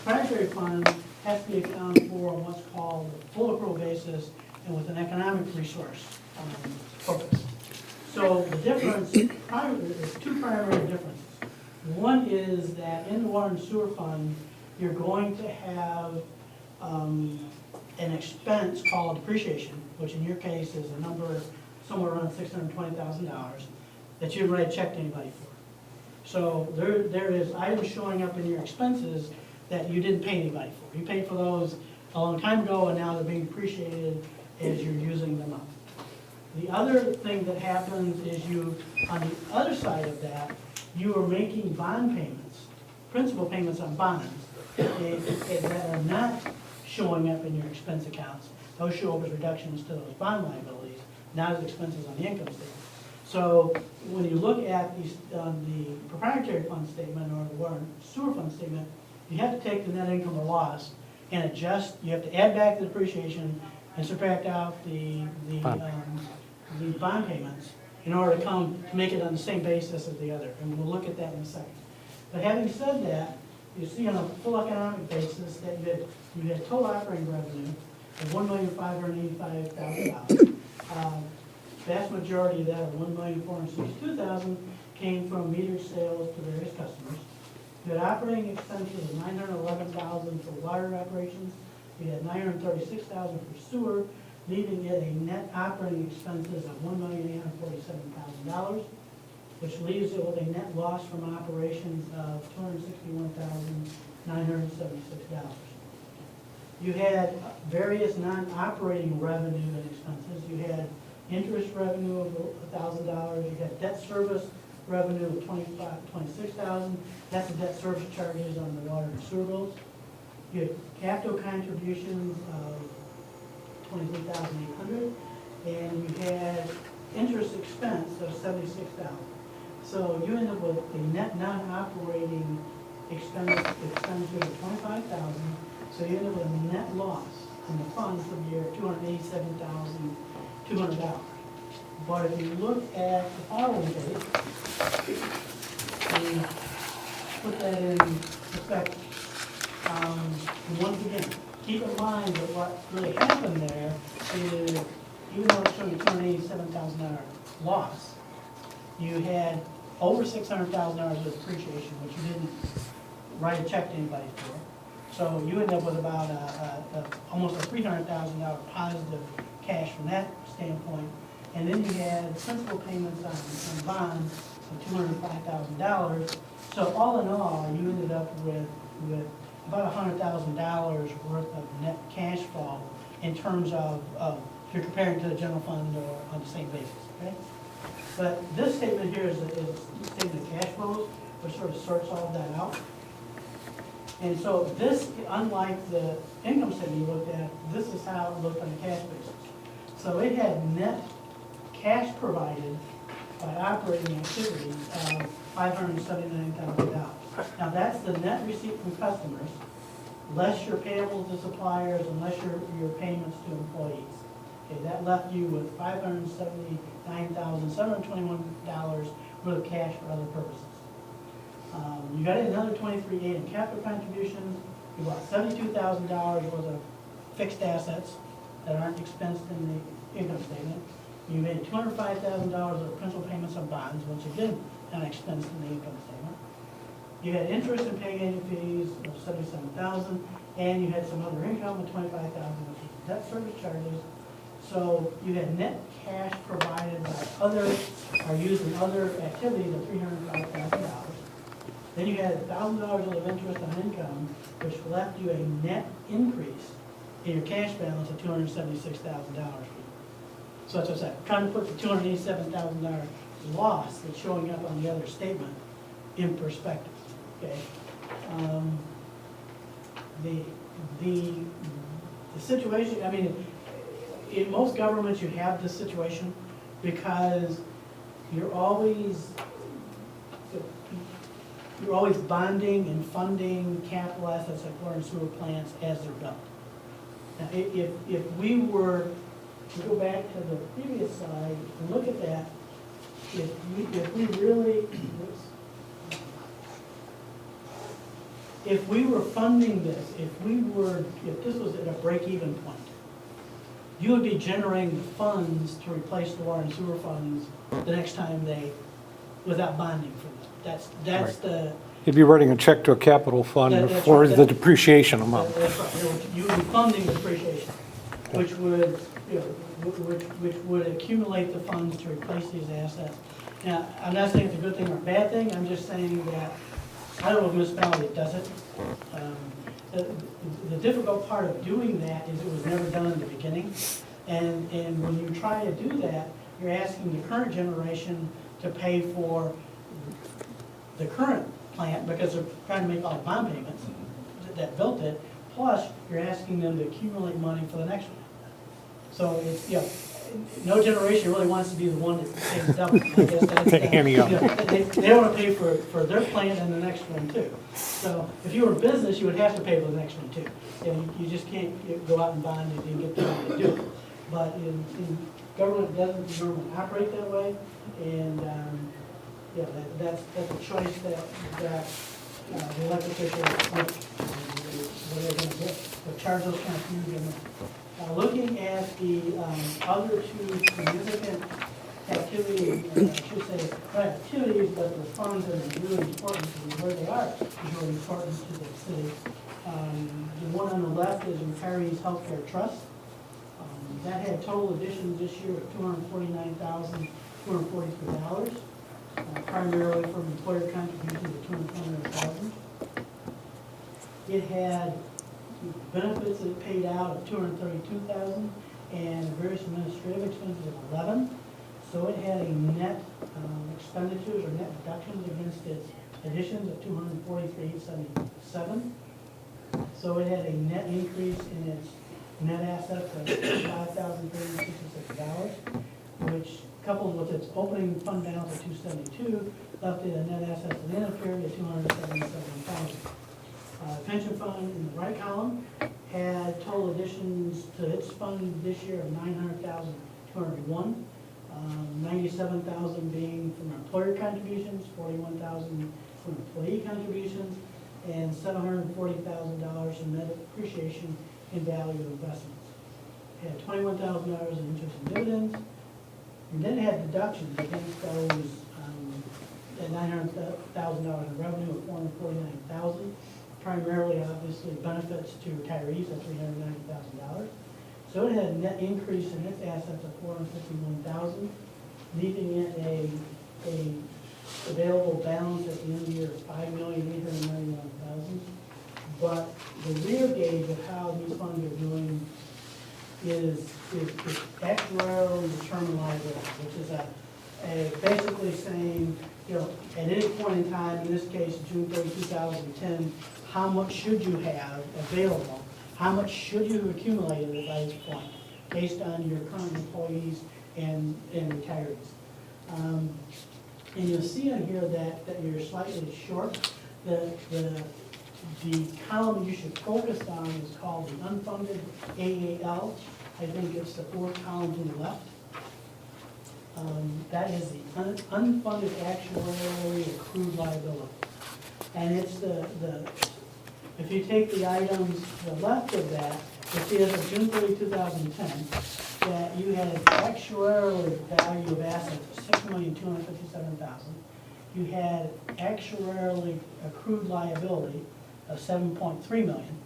proprietary fund has to be accounted for on what's called the full accrual basis and with an economic resource focus. So the difference, there's two primary differences. One is that in the water and sewer fund, you're going to have an expense called depreciation, which in your case is a number somewhere around $620,000 that you didn't write a check to anybody for. So there is items showing up in your expenses that you didn't pay anybody for. You paid for those a long time ago, and now they're being depreciated as you're using them up. The other thing that happens is on the other side of that, you are making bond payments, principal payments on bonds, that are not showing up in your expense accounts. Those show up as reductions to those bond liabilities, not as expenses on the income statement. So when you look at the proprietary fund statement or the water and sewer fund statement, you have to take the net income or loss and adjust. You have to add back the depreciation and subtract out the bond payments in order to make it on the same basis as the other. And we'll look at that in a second. But having said that, you see on a full economic basis that you had total operating revenue of $1,585,000. Vast majority of that, of $1,462,000, came from metered sales to various customers. You had operating expenses of $911,000 for water operations. You had $936,000 for sewer, leaving it a net operating expenses of $1,847,000, which leaves it with a net loss from operations of $261,976. You had various non-operating revenue and expenses. You had interest revenue of $1,000. You had debt service revenue of $26,000. That's the debt service charges on the water and sewer bills. You had capital contributions of $23,800, and you had interest expense of $76,000. So you end up with a net non-operating expenditure of $25,000. So you end up with a net loss in the funds for the year of $287,200. But if you look at the following page, and put that in perspective, once again, keep in mind that what really happened there is, even though it's showing a $287,000 loss, you had over $600,000 of depreciation, which you didn't write a check to anybody for. So you end up with about almost a $300,000 positive cash from that standpoint. And then you had principal payments on bonds of $205,000. So all in all, you ended up with about $100,000 worth of net cash flow in terms of if you're comparing to the general fund or on the same basis, okay? But this statement here is a statement of cash flows, which sort of sorts all of that out. And so this, unlike the income statement you looked at, this is how it looked on a cash basis. So it had net cash provided by operating activities of $579,000. Now that's the net receipt from customers, less your payables to suppliers and less your payments to employees. Okay, that left you with $579,721 worth of cash for other purposes. You got another $23,800 in capital contributions. You bought $72,000 worth of fixed assets that aren't expensed in the income statement. You made $205,000 of principal payments on bonds, which again not expensed in the income statement. You had interest and pay agent fees of $77,000, and you had some other income of $25,000, which is debt service charges. So you had net cash provided by other are used in other activities of $305,000. Then you had $1,000 of interest on income, which left you a net increase in your cash balance of $276,000. So that's what I said, trying to put the $287,000 loss that's showing up on the other statement in perspective, okay? The situation, I mean, in most governments, you have this situation because you're always bonding and funding capital assets like water and sewer plants as they're built. Now, if we were to go back to the previous slide and look at that, if we were funding this, if this was at a break-even point, you would be generating the funds to replace the water and sewer funds the next time without bonding for them. That's the. You'd be writing a check to a capital fund for the depreciation amount. That's right. You would be funding the depreciation, which would, which would accumulate the funds to replace these assets. Now, I'm not saying it's a good thing or a bad thing. I'm just saying that I don't know if municipality does it. The difficult part of doing that is it was never done in the beginning. And when you try to do that, you're asking the current generation to pay for the current plant because they're trying to make all the bond payments that built it. Plus, you're asking them to accumulate money for the next one. So it's, no generation really wants to be the one that pays double. I guess that's, they don't want to pay for their plant and the next one too. So if you were a business, you would have to pay for the next one too. And you just can't go out and bond it and get the money to do it. But in government, it doesn't normally operate that way. And that's a choice that the elected officials make. What they're going to do. But charge those kind of huge amounts. Looking at the other two significant activities, I should say, not activities, but the funds that are really important to where they are is really important to the city. The one on the left is Retirees Healthcare Trust. That had total additions this year of $249,243, primarily from employer contributions of $229,000. It had benefits that paid out of $232,000 and various administrative expenses of $11,000. So it had a net expenditures or net deductions against its additions of $243,877. So it had a net increase in its net assets of $5,366, which coupled with its opening fund balance of $272 left it a net assets at the end of the period of $277,000. Pension fund in the right column had total additions to its fund this year of $900,201, $97,000 being from employer contributions, $41,000 from employee contributions, and $740,000 in net appreciation in value of investments. It had $21,000 in interest and dividends, and then it had deductions against those at $900,000 in revenue of $449,000. Primarily, obviously, benefits to retirees at $390,000. So it had a net increase in its assets of $451,000, leaving it a available balance at the end of the year of $5,891,000. But the rear gauge of how these funds are doing is actuarially determined liability, which is basically saying, at any point in time, in this case, June 30, 2010, how much should you have available? How much should you have accumulated by this point, based on your current employees and retirees? And you'll see in here that you're slightly short. The column you should focus on is called the unfunded AAL. I think it's the fourth column to the left. That is the unfunded actuarially accrued liability. And it's if you take the items to the left of that, you'll see as of June 30, 2010, that you had an actuarial value of assets of $6,257,000. You had actuarially accrued liability of $7.3 million.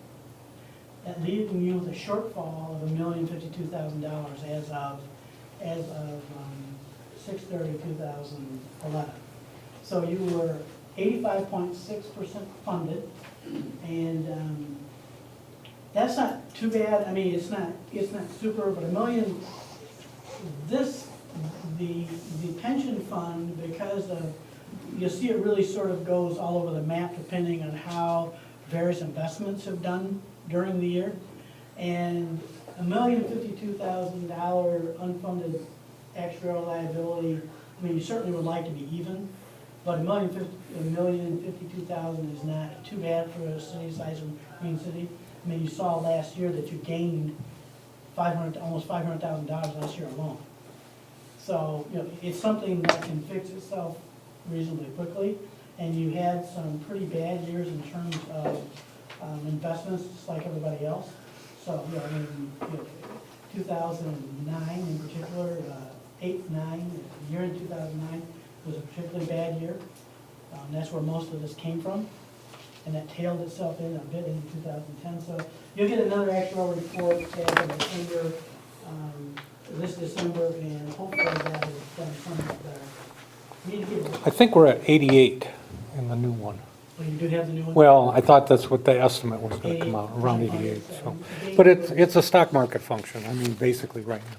That leaving you with a shortfall of $1,052,000 as of 6/30/2011. So you were 85.6% funded, and that's not too bad. I mean, it's not super, but $1 million, the pension fund, because of, you'll see it really sort of goes all over the map depending on how various investments have done during the year. And $1,052,000 unfunded actuarial liability, I mean, you certainly would like to be even, but $1,052,000 is not too bad for a city the size of Green City. I mean, you saw last year that you gained almost $500,000 last year alone. So, you know, it's something that can fix itself reasonably quickly. And you had some pretty bad years in terms of investments, just like everybody else. So, you know, I mean, you know, 2009 in particular, 8, 9, the year in 2009 was a particularly bad year. That's where most of this came from. And that tailed itself in a bit into 2010. So you'll get another actual report in December, this December, and hopefully that is done somewhat better. We need to get I think we're at 88 in the new one. well, you do have the new one? Well, I thought that's what the estimate was going to come out, around 88, so. But it's a stock market function, I mean, basically right now.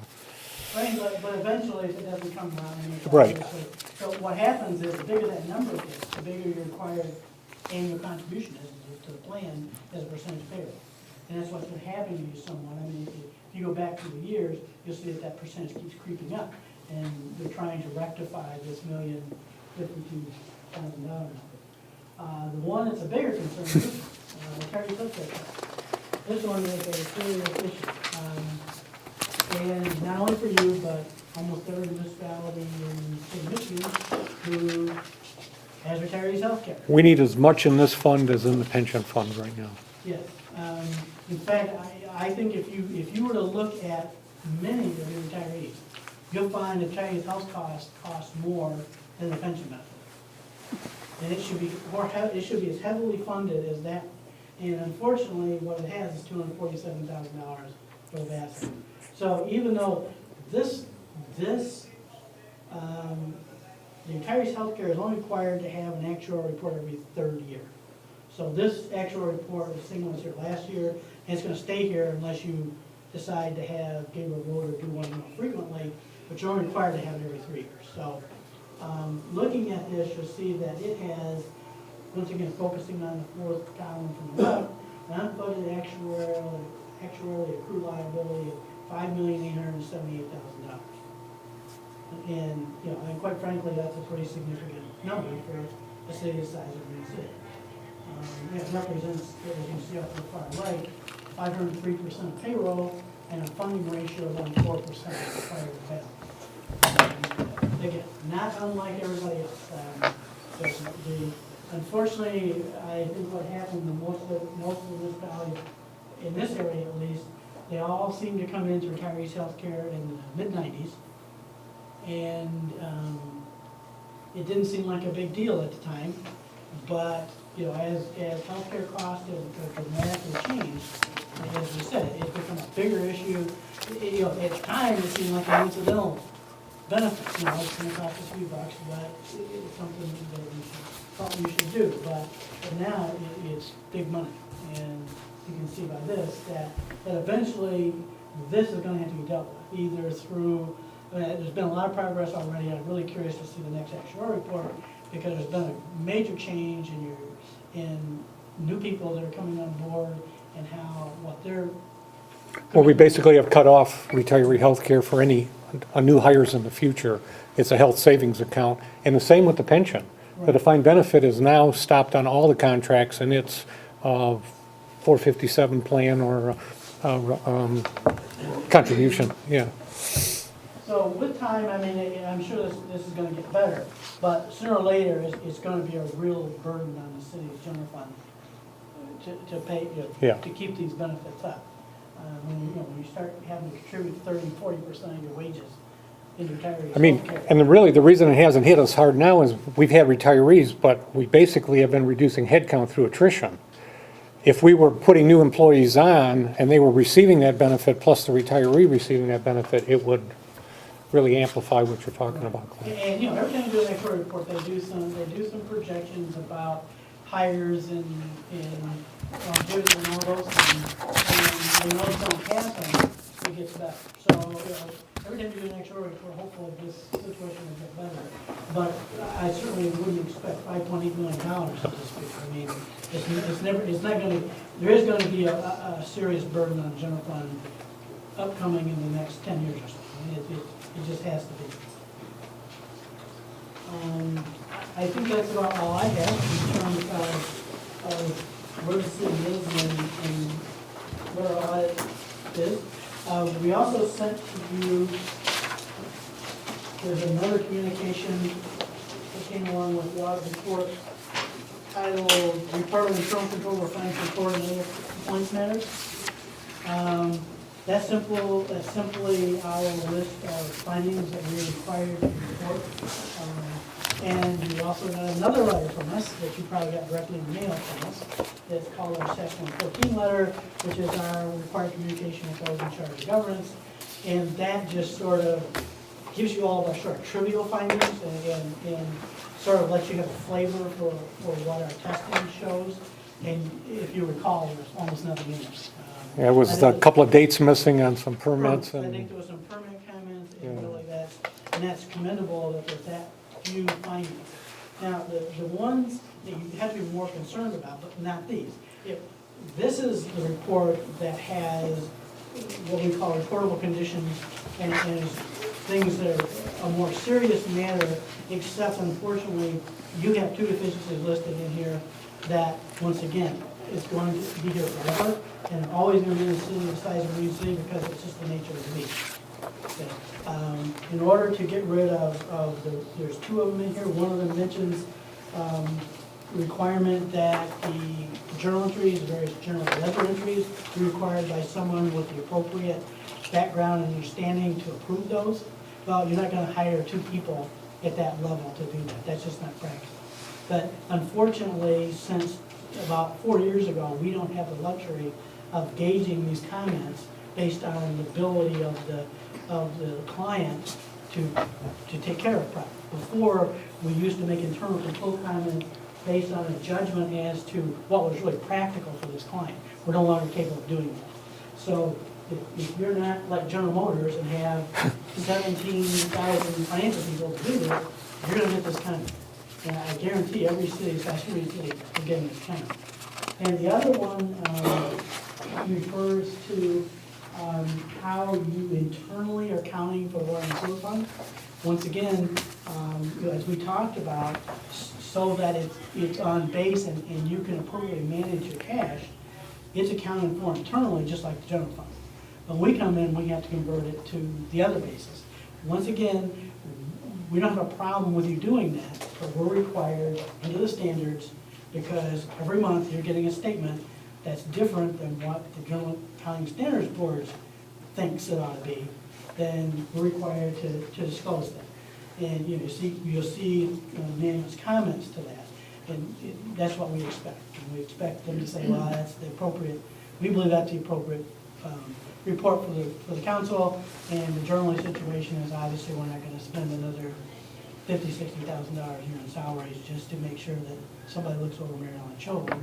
Right, but eventually if it doesn't come around. then it's Right. obviously- So what happens is the bigger that number gets, the bigger your required annual contribution is to the plan as a percentage of payroll. And that's what's been happening to you somewhat. I mean, if you go back through the years, you'll see that that percentage keeps creeping up. And they're trying to rectify this $1,052,000 number. The one that's a bigger concern is the Terry Clifton. This one is a serious issue. And not only for you, but almost every municipality in the state of Michigan who has retirees' health care. We need as much in this fund as in the pension fund right now. Yes. In fact, I think if you were to look at many of your retirees, you'll find the retirees' health cost more than the pension benefit. And it should be as heavily funded as that. And unfortunately, what it has is $247,000 for the vast. So even though the retirees' health care is only required to have an actuarial report every third year. So this actuarial report was seen was here last year, and it's going to stay here unless you decide to give a vote or do one more frequently, but you're only required to have it every 3 years. So looking at this, you'll see that it has, once again, focusing on the fourth column from the left, an unfunded actuarially accrued liability of $5,878,000. And, you know, and quite frankly, that's a pretty significant number for a city the size of Green City. It represents, as you can see up to the far right, 503% of payroll and a funding ratio of only 4% prior to that. Again, not unlike everybody else. Unfortunately, I think what happened in most of the municipalities, in this area at least, they all seem to come into retirees' health care in the mid-90s. And it didn't seem like a big deal at the time, but you know, as healthcare costs have dramatically changed, as we said, it's become a bigger issue. You know, at the time it seemed like an incidental benefit. You know, it's going to cost a few bucks, but it's something that we thought we should do. But now it's big money, and you can see by this that eventually this is going to have to be dealt with, either through. There's been a lot of progress already. I'm really curious to see the next actuarial report because there's been a major change in new people that are coming on board and what they're. Well, we basically have cut off retiree health care for any new hires in the future. It's a health savings account, and the same with the pension. The defined benefit is now stopped on all the contracts, and it's 457 plan or contribution, yeah. So with time, I mean, I'm sure this is going to get better, but sooner or later, it's going to be a real burden on the city's general fund to pay, to keep these benefits up. When you start having to contribute 30-40% of your wages into retirees' I mean, health care. and really, the reason it hasn't hit us hard now is we've had retirees, but we basically have been reducing headcount through attrition. If we were putting new employees on and they were receiving that benefit plus the retiree receiving that benefit, it would really amplify what you're talking about, Glenn. And, you know, every time they do an actual report, they do some projections about hires and longevity and all those things. And they know if something happens, it gets better. So, you know, every time you do an actual report, hopefully this situation will get better. But I certainly wouldn't expect $5.8 million, so to speak. I mean, it's not gonna, there is gonna be a serious burden on the general fund upcoming in the next 10 years or so. I mean, it just has to be. I think that's about all I have in terms of where the city is and where our audit is. We also sent to you, there's another communication that came along with the audit report titled Report of Internal Control of Financial Report and Other Complaints Matters. That's simply our list of findings that we're required to report. And you also got another letter from us that you probably got directly in the mail from us. It's called our Section 114 letter, which is our required communication with those in charge of governance. And that just sort of gives you all the sort of trivial findings and sort of lets you have a flavor for what our testing shows. And if you recall, there's almost nothing in it. Yeah, it was a couple of dates missing on some permits I and, think there was some permit comments, and really that's commendable that there's that few findings. Now, the ones that you have to be more concerned about, but not these. This is the report that has what we call reportable conditions and is things that are a more serious matter, except unfortunately, you have two deficiencies listed in here that, once again, is going to be here forever, and always going to be in the city the size of Marine City because it's just the nature of the beast. Okay. In order to get rid of there's two of them in here. One of them mentions requirement that the journal entries, the various journal ledger entries, be required by someone with the appropriate background and understanding to approve those. Well, you're not going to hire two people at that level to do that. That's just not practical. But unfortunately, since about 4 years ago, we don't have the luxury of gauging these comments based on the ability of the client to take care of it properly. Before, we used to make internal control comments based on a judgment as to what was really practical for this client. We're no longer capable of doing that. So if you're not like General Motors and have 17,000 financial people to do this, you're going to get this comment. And I guarantee every city, especially city, is getting this comment. And the other one refers to how you internally are counting for the water and sewer fund. Once again, as we talked about, so that it's on base and you can appropriately manage your cash, it's accounted for internally, just like the general fund. When we come in, we have to convert it to the other basis. Once again, we don't have a problem with you doing that, but we're required under the standards, because every month you're getting a statement that's different than what the General Accounting Standards Board thinks it ought to be, then we're required to disclose that. And you'll see management's comments to that, and that's what we expect. And we expect them to say, well, that's the appropriate, we believe that's the appropriate report for the council, and the journaling situation is obviously we're not going to spend another $50,000, $60,000 a year in salaries just to make sure that somebody looks over Mary Ellen's shoulder.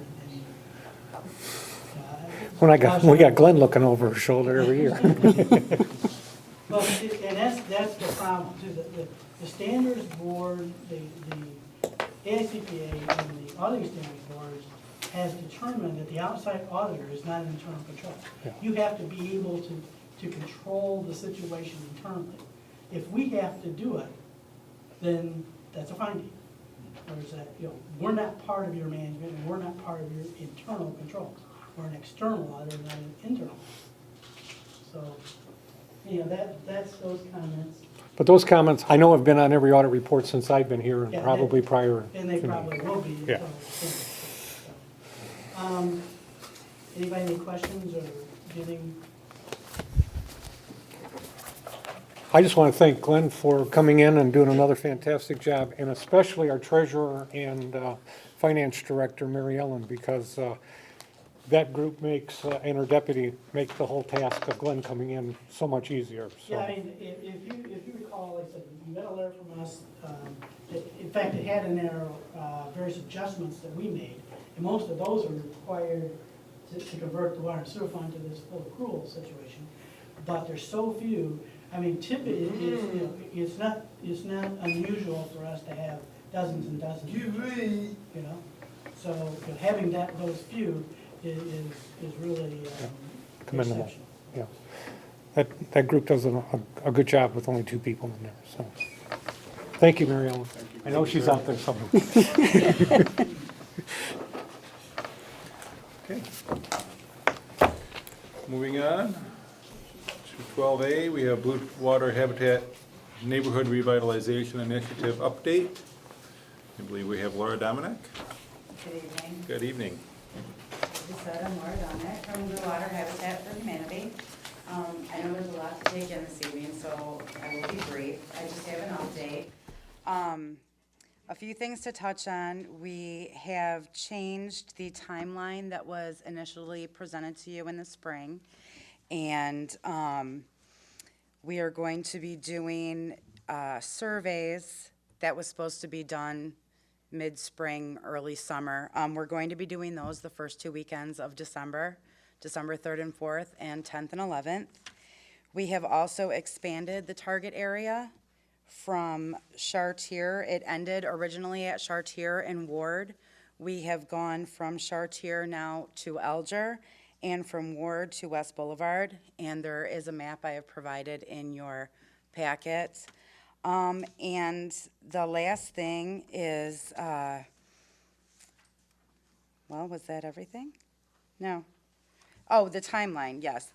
we got Glenn looking over her shoulder every year. Well, and that's the problem too. The standards board, the AICPA and the auditing standards board has determined that the outside auditor is not an internal control. Yeah. You have to be able to control the situation internally. If we have to do it, then that's a finding. Whereas that, we're not part of your management, and we're not part of your internal controls. We're an external auditor, not an internal. So, that's those comments. But those comments, I know have been on every audit report since I've been here and Yeah, probably prior. And they to me. probably will be. Yeah. Anybody any questions or anything? I just want to thank Glenn for coming in and doing another fantastic job, and especially our treasurer and finance director, Mary Ellen, because that group makes, and our deputy, makes the whole task of Glenn coming in so much easier, so. Yeah, I mean, if you recall, like I said, you got a letter from us, in fact, it had in there, various adjustments that we made, and most of those are required to convert the water and sewer fund to this full accrual situation, but there's so few, I mean, typically, it's not unusual for us to have dozens and dozens. You know, so having those few is really Commendable, exceptional. yeah. That group does a good job with only 2 people in there, so. Thank you, Mary Ellen. I know she's out there somewhere. Okay. Moving on to 12A, we have Blue Water Habitat Neighborhood Revitalization Initiative update. I believe we have Laura Dominic. Good evening. Good evening. As I said, I'm Laura Dominic from Blue Water Habitat for Humanity. I know there's a lot to take in this evening, so I will be brief. I just have an update. A few things to touch on. We have changed the timeline that was initially presented to you in the spring. And we are going to be doing surveys that was supposed to be done mid-spring, early summer. We're going to be doing those the first 2 weekends of December, December 3rd and 4th, and 10th and 11th. We have also expanded the target area from Chartier. It ended originally at Chartier and Ward. We have gone from Chartier now to Alger, and from Ward to West Boulevard, and there is a map I have provided in your packet. And the last thing is, well, was that everything? No. Oh, the timeline, yes.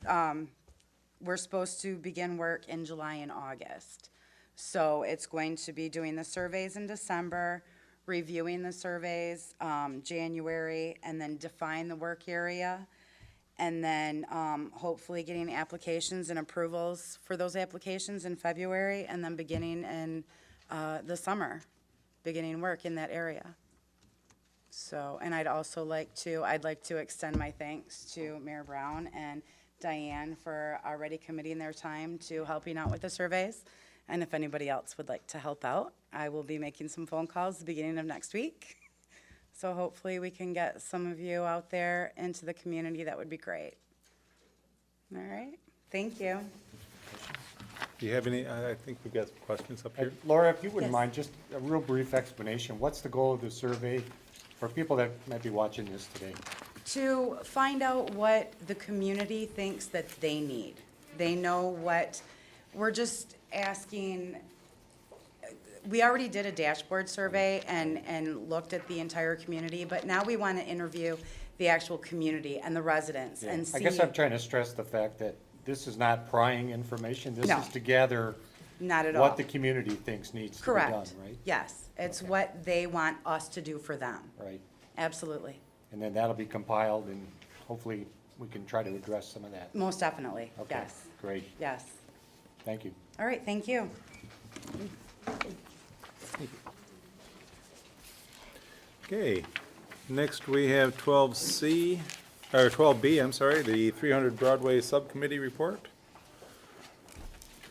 We're supposed to begin work in July and August. So it's going to be doing the surveys in December, reviewing the surveys, January, and then define the work area. And then hopefully getting applications and approvals for those applications in February, and then beginning in the summer, beginning work in that area. So, and I'd like to extend my thanks to Mayor Brown and Diane for already committing their time to helping out with the surveys. And if anybody else would like to help out, I will be making some phone calls the beginning of next week. So hopefully we can get some of you out there into the community. That would be great. All right, thank you. Do you have any, I think we've got some questions up here. Laura, if you wouldn't Yes. mind, just a real brief explanation. What's the goal of the survey for people that might be watching this today? To find out what the community thinks that they need. They know what, we're just asking, we already did a dashboard survey and looked at the entire community, but now we want to interview the actual community and the residents Yeah. and see. I guess I'm trying to stress the fact that this is not prying information. This No. is to gather Not at all. what the community thinks needs to be done, Correct. right? Yes, it's Okay. what they want us to do for them. Right. Absolutely. And then that'll be compiled and hopefully we can try to address some of that. Most definitely, Okay, yes, great. yes. Thank you. All right, thank you. Okay, next we have 12C, or 12B, I'm sorry, the 300 Broadway Subcommittee report.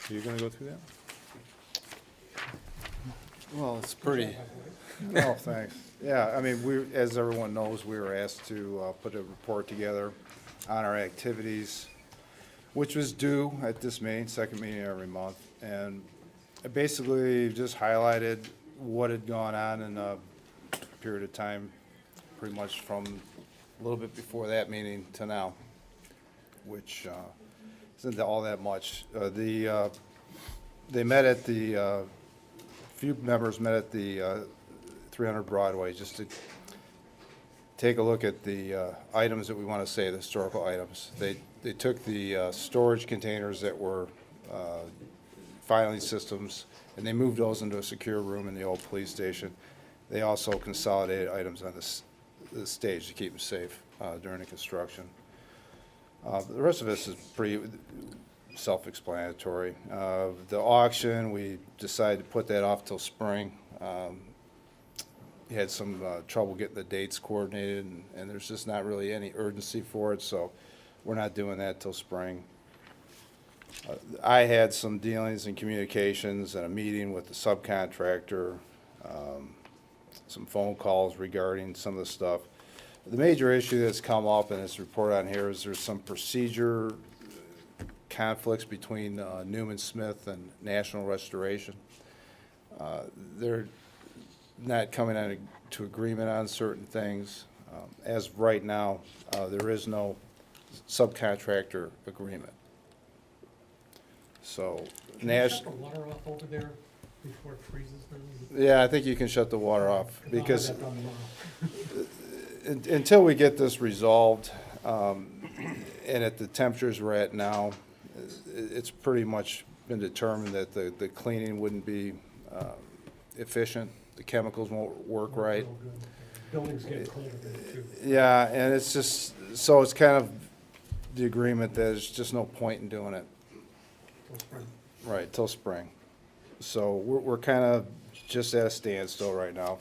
Are you gonna go through that? Well, it's pretty, oh, thanks. Yeah, I mean, we, as everyone knows, we were asked to put a report together on our activities, which was due at this meeting, second meeting every month. And I basically just highlighted what had gone on in a period of time, pretty much from a little bit before that meeting to now, which isn't all that much. They met at the, few members met at the 300 Broadway just to take a look at the items that we want to say, the historical items. They took the storage containers that were filing systems, and they moved those into a secure room in the old police station. They also consolidated items on the stage to keep them safe during the construction. The rest of this is pretty self-explanatory. The auction, we decided to put that off till spring. had some trouble getting the dates coordinated, and there's just not really any urgency for it, so we're not doing that till spring. I had some dealings and communications and a meeting with the subcontractor, some phone calls regarding some of the stuff. The major issue that's come up in this report on here is there's some procedure conflicts between Newman Smith and National Restoration. They're not coming to agreement on certain things. As of right now, there is no subcontractor agreement. So, Can you shut the water off over there before it freezes then? yeah, I think you can shut the water off, I'll have because that done tomorrow. until we get this resolved, and at the temperatures we're at now, it's pretty much been determined that the cleaning wouldn't be efficient, the chemicals won't work right. Real good. Buildings get colder then too. Yeah, and it's just, so it's kind of the agreement that there's just no point in doing it. Till spring. Right, till spring. So we're kind of just at a standstill right now.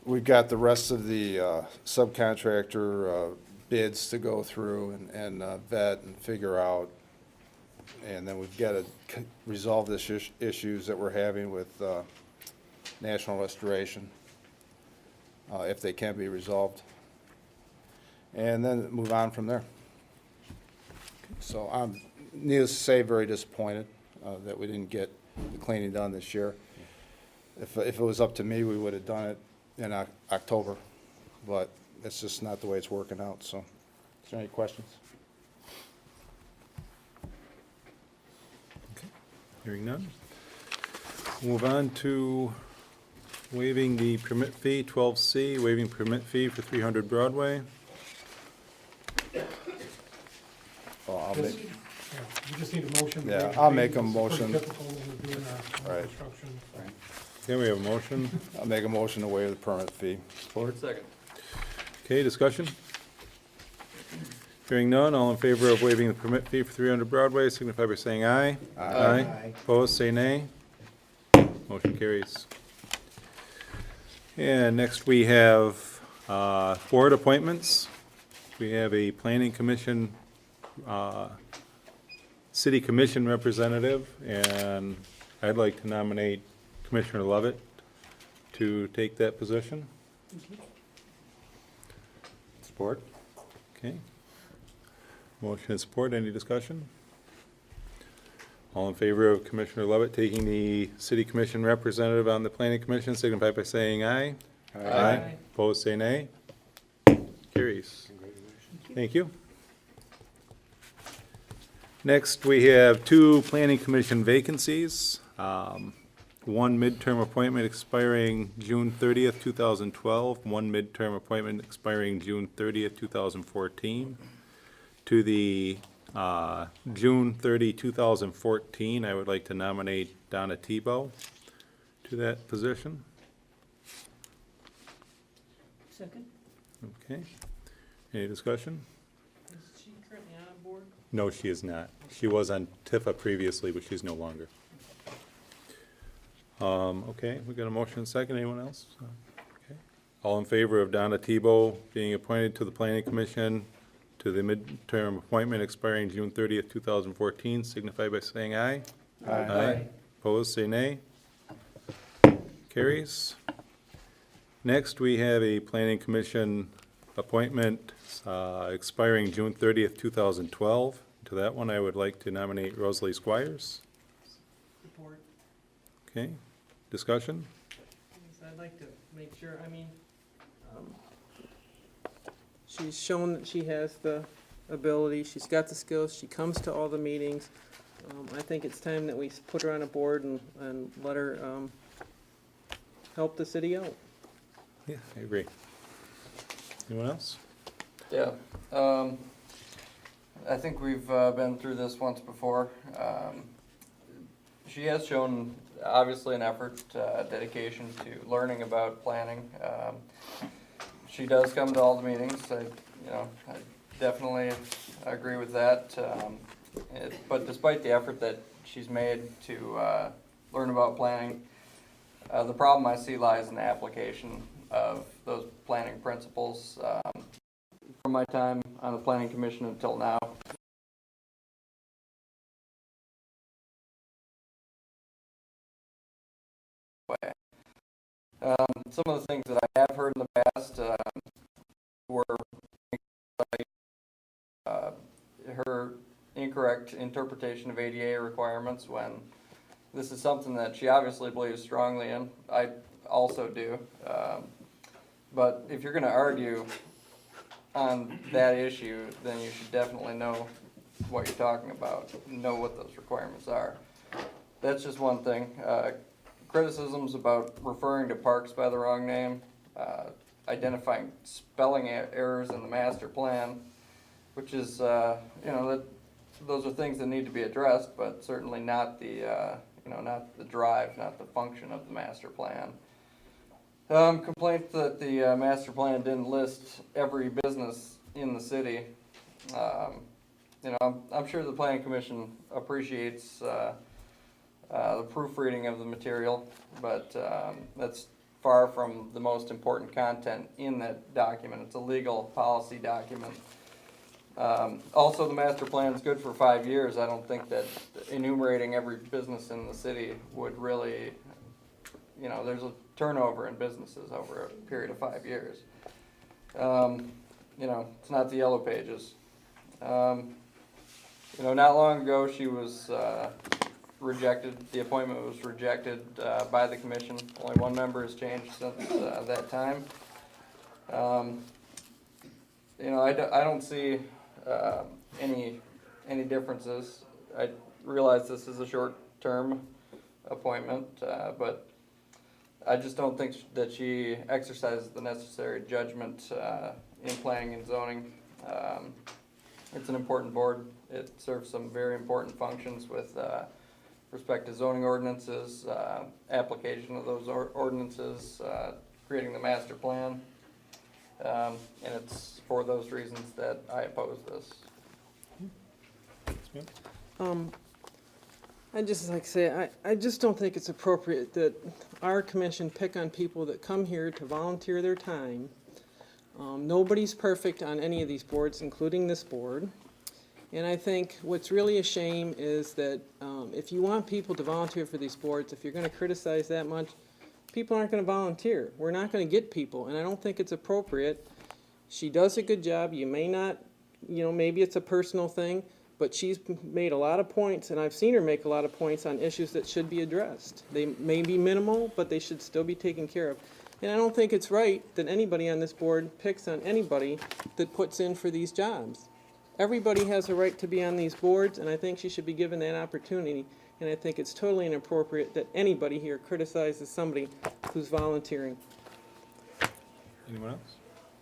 We've got the rest of the subcontractor bids to go through and vet and figure out. And then we've got to resolve the issues that we're having with National Restoration, if they can be resolved. And then move on from there. So I'm, needless to say, very disappointed that we didn't get the cleaning done this year. If it was up to me, we would have done it in October, but it's just not the way it's working out, so. Is there any questions? Hearing none. Move on to waiving the permit fee, 12C, waiving permit fee for 300 Broadway. Well, I'll Just- make, yeah, You just need a motion. Yeah, to I'll waive make the a fees. It's motion. pretty typical when we're doing our Right. construction. Okay, we have a motion. I'll make a motion to waive the permit fee. Support. Second. Okay, discussion? Hearing none, all in favor of waiving the permit fee for 300 Broadway, signify by saying aye. Aye. Opposed, say nay. Motion carries. And next we have board appointments. We have a planning commission, city commission representative, and I'd like to nominate Commissioner Lovett to take that position. Support. Okay. Motion and support, any discussion? All in favor of Commissioner Lovett taking the city commission representative on the planning commission, signify by saying aye. Aye. Opposed, say nay. Carries. Thank you. Next, we have two planning commission vacancies. One midterm appointment expiring June 30th, 2012, one midterm appointment expiring June 30th, 2014. To the June 30, 2014, I would like to nominate Donna Tebow to that position. Second? Okay. Any discussion? Is she currently on a board? No, she is not. She was on Tifa previously, but she's no longer. Okay, we got a motion and second. Anyone else? Okay. All in favor of Donna Tebow being appointed to the Planning Commission to the midterm appointment expiring June 30th, 2014, signify by saying aye. Aye. Opposed, say nay. Carries. Next, we have a Planning Commission appointment expiring June 30th, 2012. To that one, I would like to nominate Rosalie Squires. Support. Okay, discussion? Yes, I'd like to make sure, I mean, she's shown that she has the ability, she's got the skills, she comes to all the meetings. I think it's time that we put her on a board and let her help the city out. Yeah, I agree. Anyone else? Yeah, I think we've been through this once before. She has shown, obviously, an effort, dedication to learning about planning. She does come to all the meetings. I definitely agree with that. But despite the effort that she's made to learn about planning, The problem I see lies in the application of those planning principles. From my time on the planning commission until now, some of the things that I have heard in the past were her incorrect interpretation of ADA requirements when this is something that she obviously believes strongly in. I also do. But if you're going to argue on that issue, then you should definitely know what you're talking about, know what those requirements are. That's just one thing. Criticisms about referring to parks by the wrong name, identifying spelling errors in the master plan, which is, those are things that need to be addressed, but certainly not the, not the drive, not the function of the master plan. Complaint that the master plan didn't list every business in the city. I'm sure the planning commission appreciates the proofreading of the material, but that's far from the most important content in that document. It's a legal policy document. Also, the master plan is good for 5 years. I don't think that enumerating every business in the city would really, there's a turnover in businesses over a period of 5 years. It's not the yellow pages. Not long ago she was rejected, the appointment was rejected by the commission. Only one member has changed since that time. I don't see any differences. I realize this is a short-term appointment, but I just don't think that she exercises the necessary judgment in planning and zoning. It's an important board. It serves some very important functions with respect to zoning ordinances, application of those ordinances, creating the master plan. And it's for those reasons that I oppose this. I just like to say, I just don't think it's appropriate that our commission pick on people that come here to volunteer their time. Nobody's perfect on any of these boards, including this board. And I think what's really a shame is that if you want people to volunteer for these boards, if you're going to criticize that much, people aren't going to volunteer. We're not going to get people, and I don't think it's appropriate. She does a good job. You may not, maybe it's a personal thing, but she's made a lot of points, and I've seen her make a lot of points on issues that should be addressed. They may be minimal, but they should still be taken care of. And I don't think it's right that anybody on this board picks on anybody that puts in for these jobs. Everybody has a right to be on these boards, and I think she should be given that opportunity. And I think it's totally inappropriate that anybody here criticizes somebody who's volunteering. Anyone else?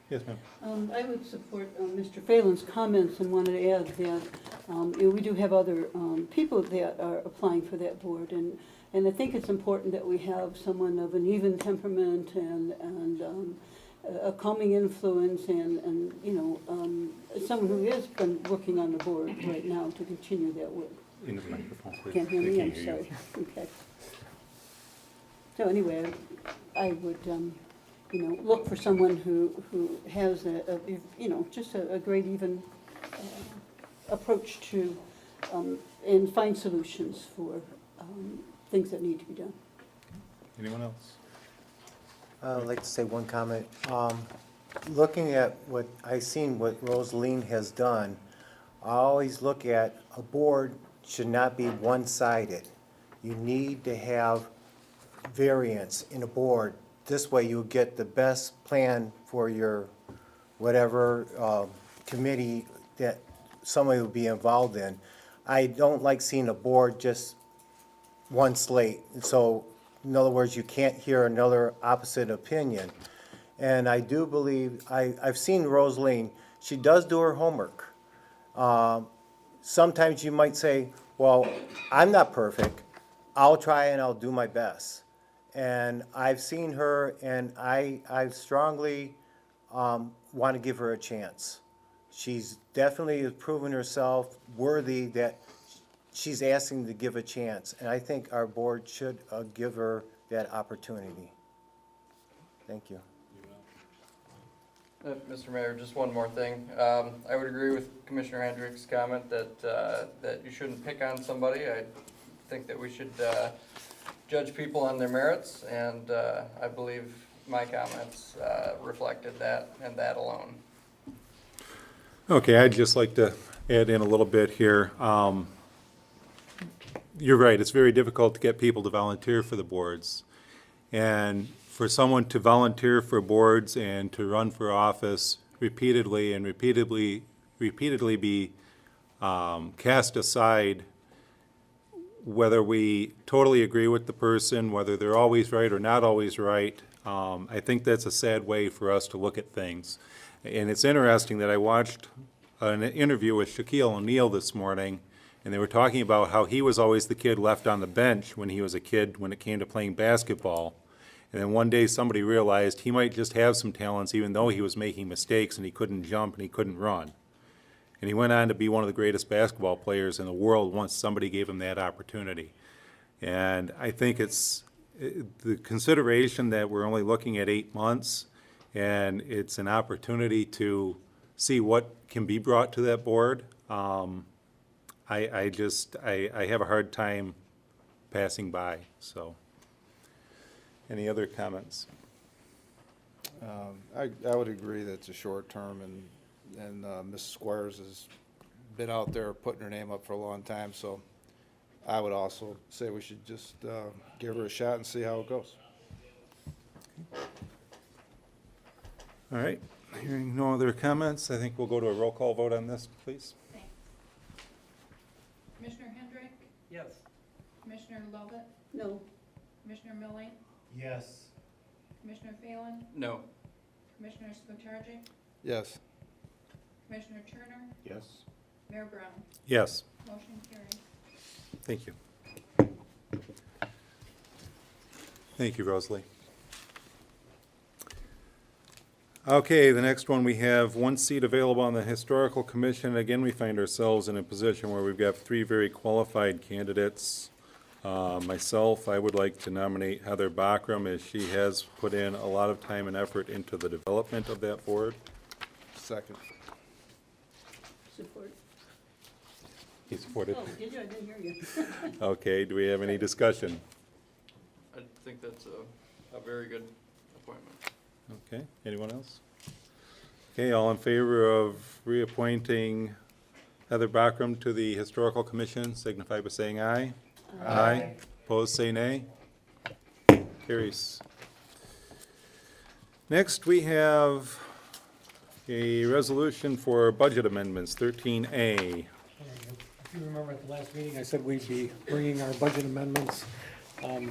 Yes, ma'am. I would support Mr. Phelan's comments and wanted to add that we do have other people that are applying for that board, and I think it's important that we have someone of an even temperament and a calming influence and someone who has been working on the board right now to continue that work. In the microphone, please. Can't hear They me, can't I'm hear sorry. you. Okay. So anyway, I would, look for someone who has just a great even approach to, and find solutions for things that need to be done. Anyone else? I'd like to say one comment. Looking at what Rosaline has done, I always look at a board should not be one-sided. You need to have variance in a board. This way you'll get the best plan for your whatever committee that somebody will be involved in. I don't like seeing a board just one slate. So in other words, you can't hear another opposite opinion. And I do believe, I've seen Rosaline, she does do her homework. Sometimes you might say, well, I'm not perfect. I'll try and I'll do my best. And I've seen her, and I strongly want to give her a chance. She's definitely proven herself worthy that she's asking to give a chance. And I think our board should give her that opportunity. Thank you. Mr. Mayor, just one more thing. I would agree with Commissioner Hendrick's comment that, that you shouldn't pick on somebody. I think that we should judge people on their merits, and I believe my comments reflected that and that alone. Okay, I'd just like to add in a little bit here. You're right, it's very difficult to get people to volunteer for the boards. And for someone to volunteer for boards and to run for office repeatedly and repeatedly be cast aside, whether we totally agree with the person, whether they're always right or not always right, I think that's a sad way for us to look at things. And it's interesting that I watched an interview with Shaquille O'Neal this morning, and they were talking about how he was always the kid left on the bench when he was a kid when it came to playing basketball. And then one day somebody realized he might just have some talents even though he was making mistakes and he couldn't jump and he couldn't run. And he went on to be one of the greatest basketball players in the world once somebody gave him that opportunity. And I think it's the consideration that we're only looking at 8 months, and it's an opportunity to see what can be brought to that board. I have a hard time passing by, so. Any other comments? I would agree that it's a short term, and Mrs. Squires has been out there putting her name up for a long time, so I would also say we should just give her a shot and see how it goes. All right, hearing no other comments, I think we'll go to a roll call vote on this, please. Thanks. Commissioner Hendrick? Yes. Commissioner Lovett? No. Commissioner Milling? Yes. Commissioner Phelan? No. Commissioner Spillier? Yes. Commissioner Turner? Yes. Mayor Brown? Yes, Motion carries. thank you. Thank you, Rosalie. Okay, the next one, we have one seat available on the Historical Commission. Again, we find ourselves in a position where we've got 3 very qualified candidates. Myself, I would like to nominate Heather Bachram, as she has put in a lot of time and effort into the development of that board. Second. Support. He supported. Oh, did you? I didn't hear you. Okay, do we have any discussion? I think that's a very good appointment. Okay, anyone else? Okay, all in favor of reappointing Heather Bachram to the Historical Commission, signify by saying aye. Aye. Opposed, say nay. Carries. Next, we have a resolution for budget amendments, 13A. If you remember at the last meeting, I said we'd be bringing our budget amendments. A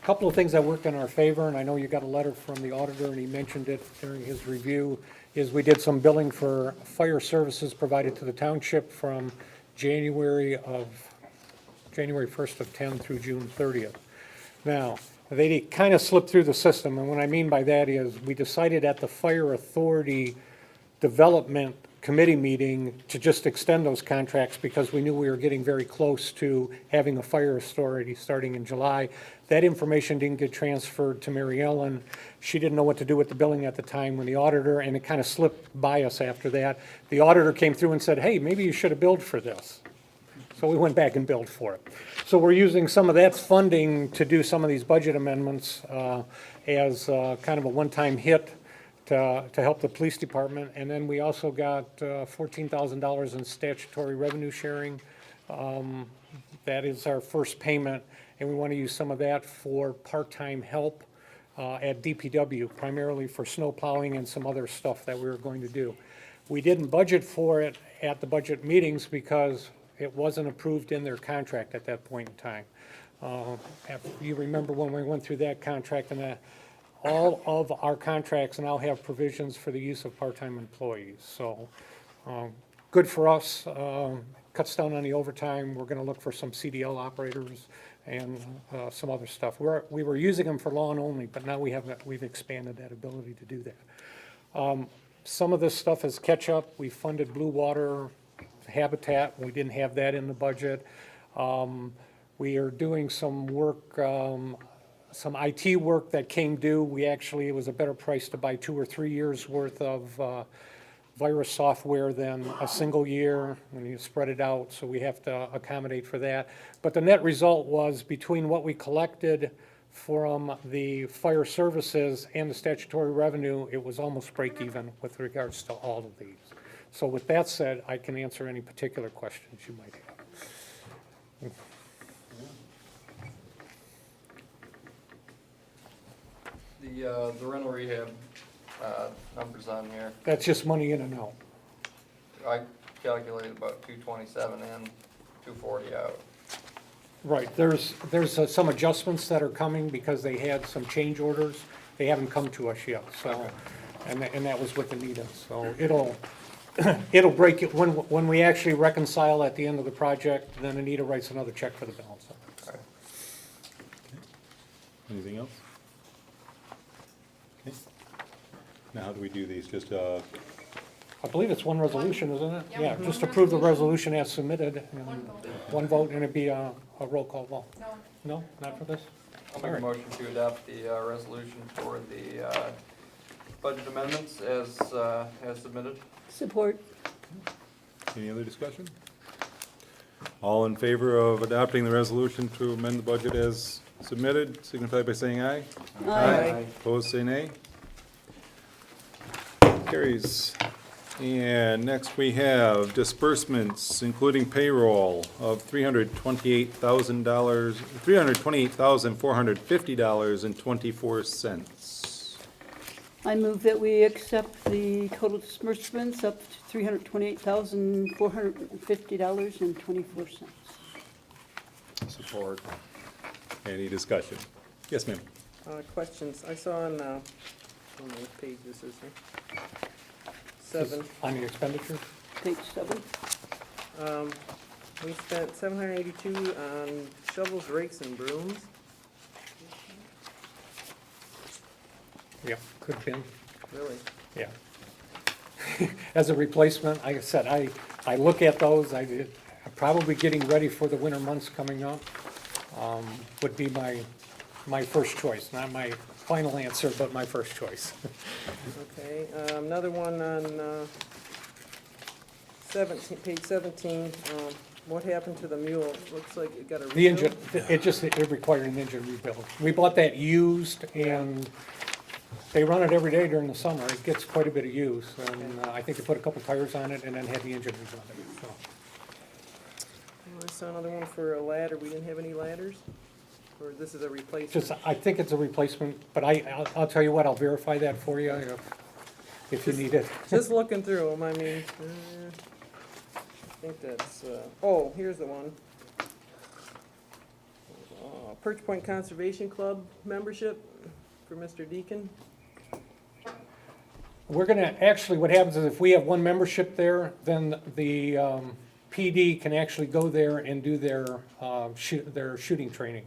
couple of things that worked in our favor, and I know you got a letter from the auditor, and he mentioned it during his review, is we did some billing for fire services provided to the township from January 1st of 10 through June 30th. Now, they kind of slipped through the system, and what I mean by that is we decided at the Fire Authority Development Committee meeting to just extend those contracts because we knew we were getting very close to having a fire authority starting in July. That information didn't get transferred to Mary Ellen. She didn't know what to do with the billing at the time when the auditor, and it kind of slipped by us after that. The auditor came through and said, hey, maybe you should have billed for this. So we went back and billed for it. So we're using some of that funding to do some of these budget amendments as kind of a one-time hit to help the police department. And then we also got $14,000 in statutory revenue sharing. That is our first payment, and we want to use some of that for part-time help at DPW, primarily for snow plowing and some other stuff that we were going to do. We didn't budget for it at the budget meetings because it wasn't approved in their contract at that point in time. You remember when we went through that contract, and that all of our contracts now have provisions for the use of part-time employees. So good for us, cuts down on the overtime. We're going to look for some CDL operators and some other stuff. We were using them for lawn only, but now we've expanded that ability to do that. Some of this stuff is catch-up. We funded Blue Water Habitat. We didn't have that in the budget. We are doing some work some IT work that came due. It was a better price to buy 2 or 3 years worth of virus software than a single year when you spread it out, so we have to accommodate for that. But the net result was, between what we collected from the fire services and the statutory revenue, it was almost break even with regards to all of these. So with that said, I can answer any particular questions you might have. The rental rehab, numbers on here, That's just money in and out. I calculated about 227 in, 240 out. Right, there's some adjustments that are coming because they had some change orders. They haven't come to us yet, so, and that was with Anita. So it'll break it, when we actually reconcile at the end of the project, then Anita writes another check for the balance of it. So. Anything else? Okay. Now, how do we do these? Just, I believe it's one resolution, isn't it? Yep. Yeah, just approve the resolution as submitted. And one vote, and it'd be a roll call vote. No. No, not for this? I'll make a motion to adopt the resolution for the budget amendments as submitted. Support. any other discussion? All in favor of adopting the resolution to amend the budget as submitted, signify by saying aye. Aye. Opposed, say nay. Carries. And next we have disbursements, including payroll of $328,000, $328,450.24. I move that we accept the total disbursements up to $328,450.24. Support. Any discussion? Yes, ma'am. Questions, I saw on, I don't know what page this is here. 7. On the expenditures? Page 7. We spent $782 on shovels, rakes, and brooms. Yeah, could have been, Really? yeah. As a replacement, like I said, I look at those, I'm probably getting ready for the winter months coming up, would be my first choice, not my final answer, but my first choice. Okay, another one on 17, page 17. What happened to the mule? Looks like it got a rebuild. The engine, it required an engine rebuild. We bought that used, and they run it every day during the summer. It gets quite a bit of use, and I think they put a couple tires on it and then had the engine redone. So. I saw another one for a ladder. We didn't have any ladders? Or this is a replacement? Just, I think it's a replacement, but I'll tell you what, I'll verify that for you if you need it. Just looking through them, I mean, I think that's, oh, here's the one. Perch Point Conservation Club membership for Mr. Deacon. We're gonna, actually, what happens is if we have one membership there, then the PD can actually go there and do their shooting training.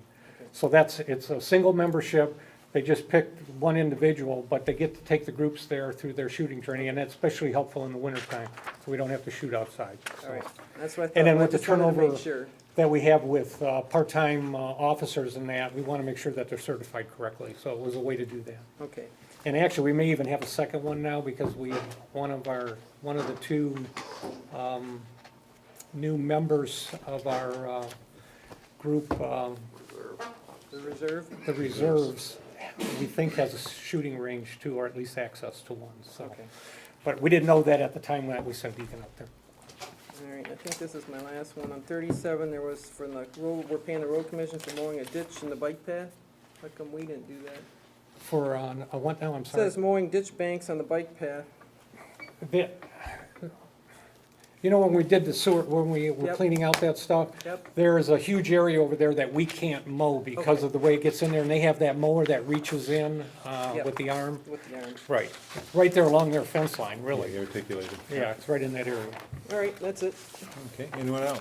So it's a single membership. They just picked one individual, but they get to take the groups there through their shooting training, and that's especially helpful in the wintertime, so we don't have to shoot outside. So. All right, that's what I thought. And then but I with the just wanted to turnover make sure. that we have with part-time officers and that, we want to make sure that they're certified correctly, so it was a way to do that. Okay, And actually, we may even have a second one now, because one of the two new members of our group, the reserve? the reserves, we think has a shooting range too, or at least access to one, so. Okay. But we didn't know that at the time that we sent Deacon up there. All right, I think this is my last one. On 37, there was for the road, we're paying the road commission for mowing a ditch in the bike path. How come we didn't do that? For, what now, I'm It sorry? says mowing ditch banks on the bike path. You know, when we did the sewer, when we were Yep. cleaning out that stuff, Yep. there is a huge area over there that we can't mow because Okay. of the way it gets in there, and they have that mower that reaches in Yep. with the arm. With the arms. Right, right there along their fence line, Really really. articulated. Yeah, it's right in that area. All right, that's it. Okay, anyone else?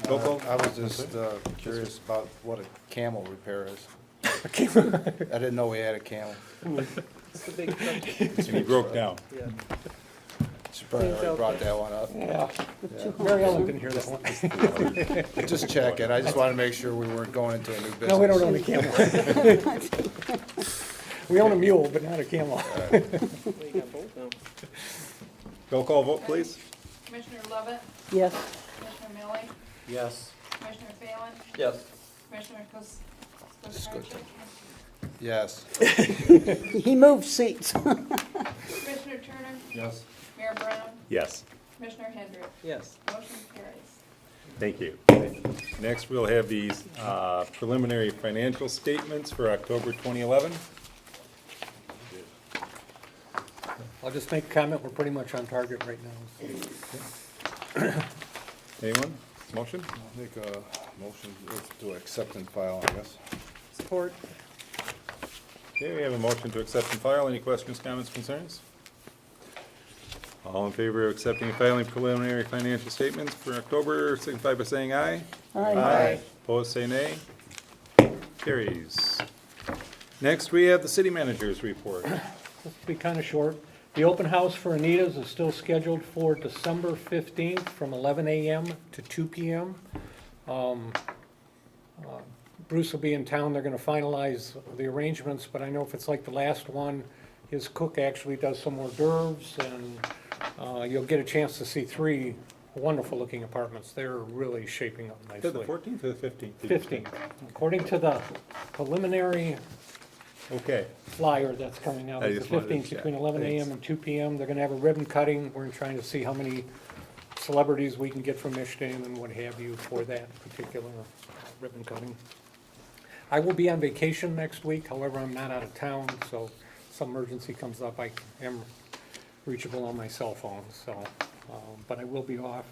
I was just curious about what a camel repair is. I didn't know we had a camel. It's the big truck. And he broke down. Yeah. She probably already brought that one up. Yeah. With two Mary Ellen homes. didn't hear that one. Just checking. I just wanted to make sure we weren't going into a new business. No, we don't own a camel. We own a mule, but not a camel. We got both now. Roll call vote, please. Commissioner Lovett, Yes. Commissioner Millie, Yes. Commissioner Phelan, Yes. Commissioner Skocic. Yes. He moved seats. Commissioner Turner, Yes. Mayor Brown, Yes. Commissioner Hendrick. Yes. Motion carries. Thank you. Next, we'll have these preliminary financial statements for October 2011. I'll just make a comment, we're pretty much on target right now. Anyone? Motion? I'll make a motion to accept and file, I guess. Support. Okay, we have a motion to accept and file. Any questions, comments, concerns? All in favor of accepting and filing preliminary financial statements for October, signify by saying aye. Aye. Opposed, say nay. Carries. Next, we have the city manager's report. This will be kind of short. The open house for Anita's is still scheduled for December 15th from 11 a.m. to 2 p.m. Bruce will be in town, they're gonna finalize the arrangements, but I know if it's like the last one, his cook actually does some hors d'oeuvres, and you'll get a chance to see 3 wonderful-looking apartments. They're really shaping up Is it the nicely. 14th or the 15th? 15th, according to the preliminary Okay. flyer that's coming out, I it's the just wanted to 15th check. between 11 Thanks. a.m. and 2 p.m. They're gonna have a ribbon cutting. We're trying to see how many celebrities we can get from Michigan and what have you for that particular ribbon cutting. I will be on vacation next week, however, I'm not out of town, so if some emergency comes up, I am reachable on my cell phone, so, but I will be off.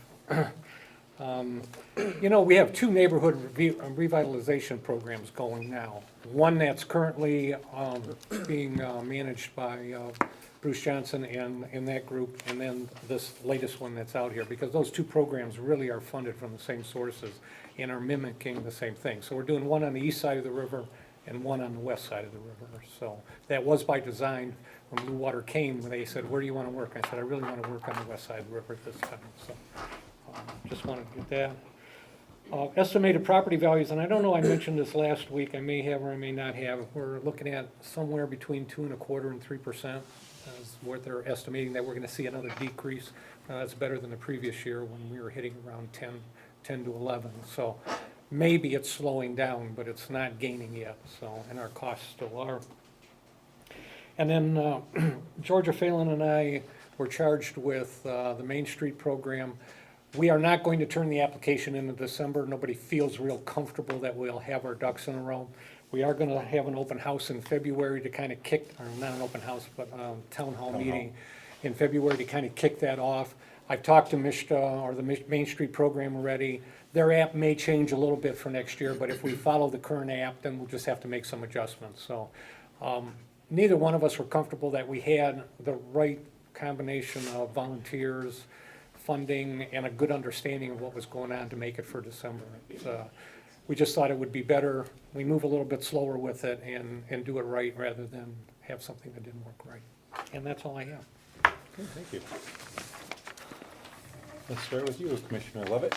You know, we have 2 neighborhood revitalization programs going now. One that's currently being managed by Bruce Johnson and in that group, and then this latest one that's out here, because those 2 programs really are funded from the same sources and are mimicking the same thing. So we're doing one on the east side of the river and one on the west side of the river. So that was by design. When Blue Water came, they said, where do you want to work? I said, I really want to work on the west side of the river at this time. So just wanted to get that. Estimated property values, and I don't know, I mentioned this last week, I may have or I may not have. We're looking at somewhere between 2.25% and 3% is what they're estimating, that we're going to see another decrease. That's better than the previous year when we were hitting around 10 to 11. So maybe it's slowing down, but it's not gaining yet. So, and our costs still are. And then Georgia Phelan and I were charged with the Main Street program. We are not going to turn the application in December. Nobody feels real comfortable that we'll have our ducks in a row. We are gonna have an open house in February to kind of kick, or not an open house, but town hall meeting in February to kind of kick that off. I've talked to MISTA, or the Main Street program already. Their app may change a little bit for next year, but if we follow the current app, then we'll just have to make some adjustments. So neither one of us were comfortable that we had the right combination of volunteers, funding, and a good understanding of what was going on to make it for December. We just thought it would be better, we move a little bit slower with it and do it right rather than have something that didn't work right. And that's all I have. Okay, thank you. Let's start with you, Commissioner Lovett.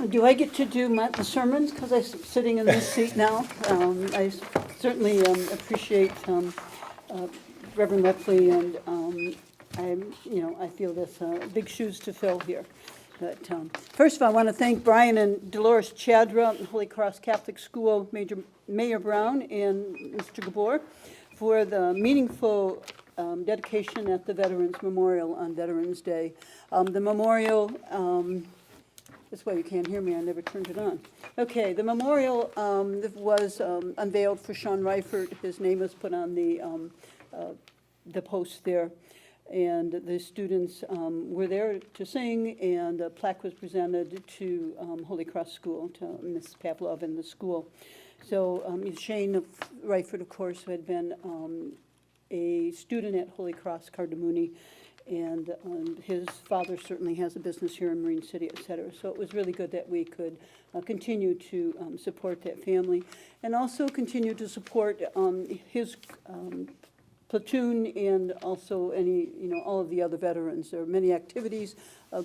Do I get to do the sermons because I'm sitting in this seat now? I certainly appreciate Reverend Lepley, and I feel there's big shoes to fill here. But first of all, I want to thank Brian and Dolores Chadra, Holy Cross Catholic School, Mayor Brown, and Mr. Gabor for the meaningful dedication at the Veterans Memorial on Veterans Day. The memorial, this way you can't hear me, I never turned it on. Okay, the memorial was unveiled for Sean Reifert. His name was put on the post there. And the students were there to sing, and a plaque was presented to Holy Cross School, to Ms. Pavlov in the school. So Shane Reifert, of course, had been a student at Holy Cross Cardamone, and his father certainly has a business here in Marine City, et cetera. So it was really good that we could continue to support that family, and also continue to support his platoon and also any, all of the other veterans. There are many activities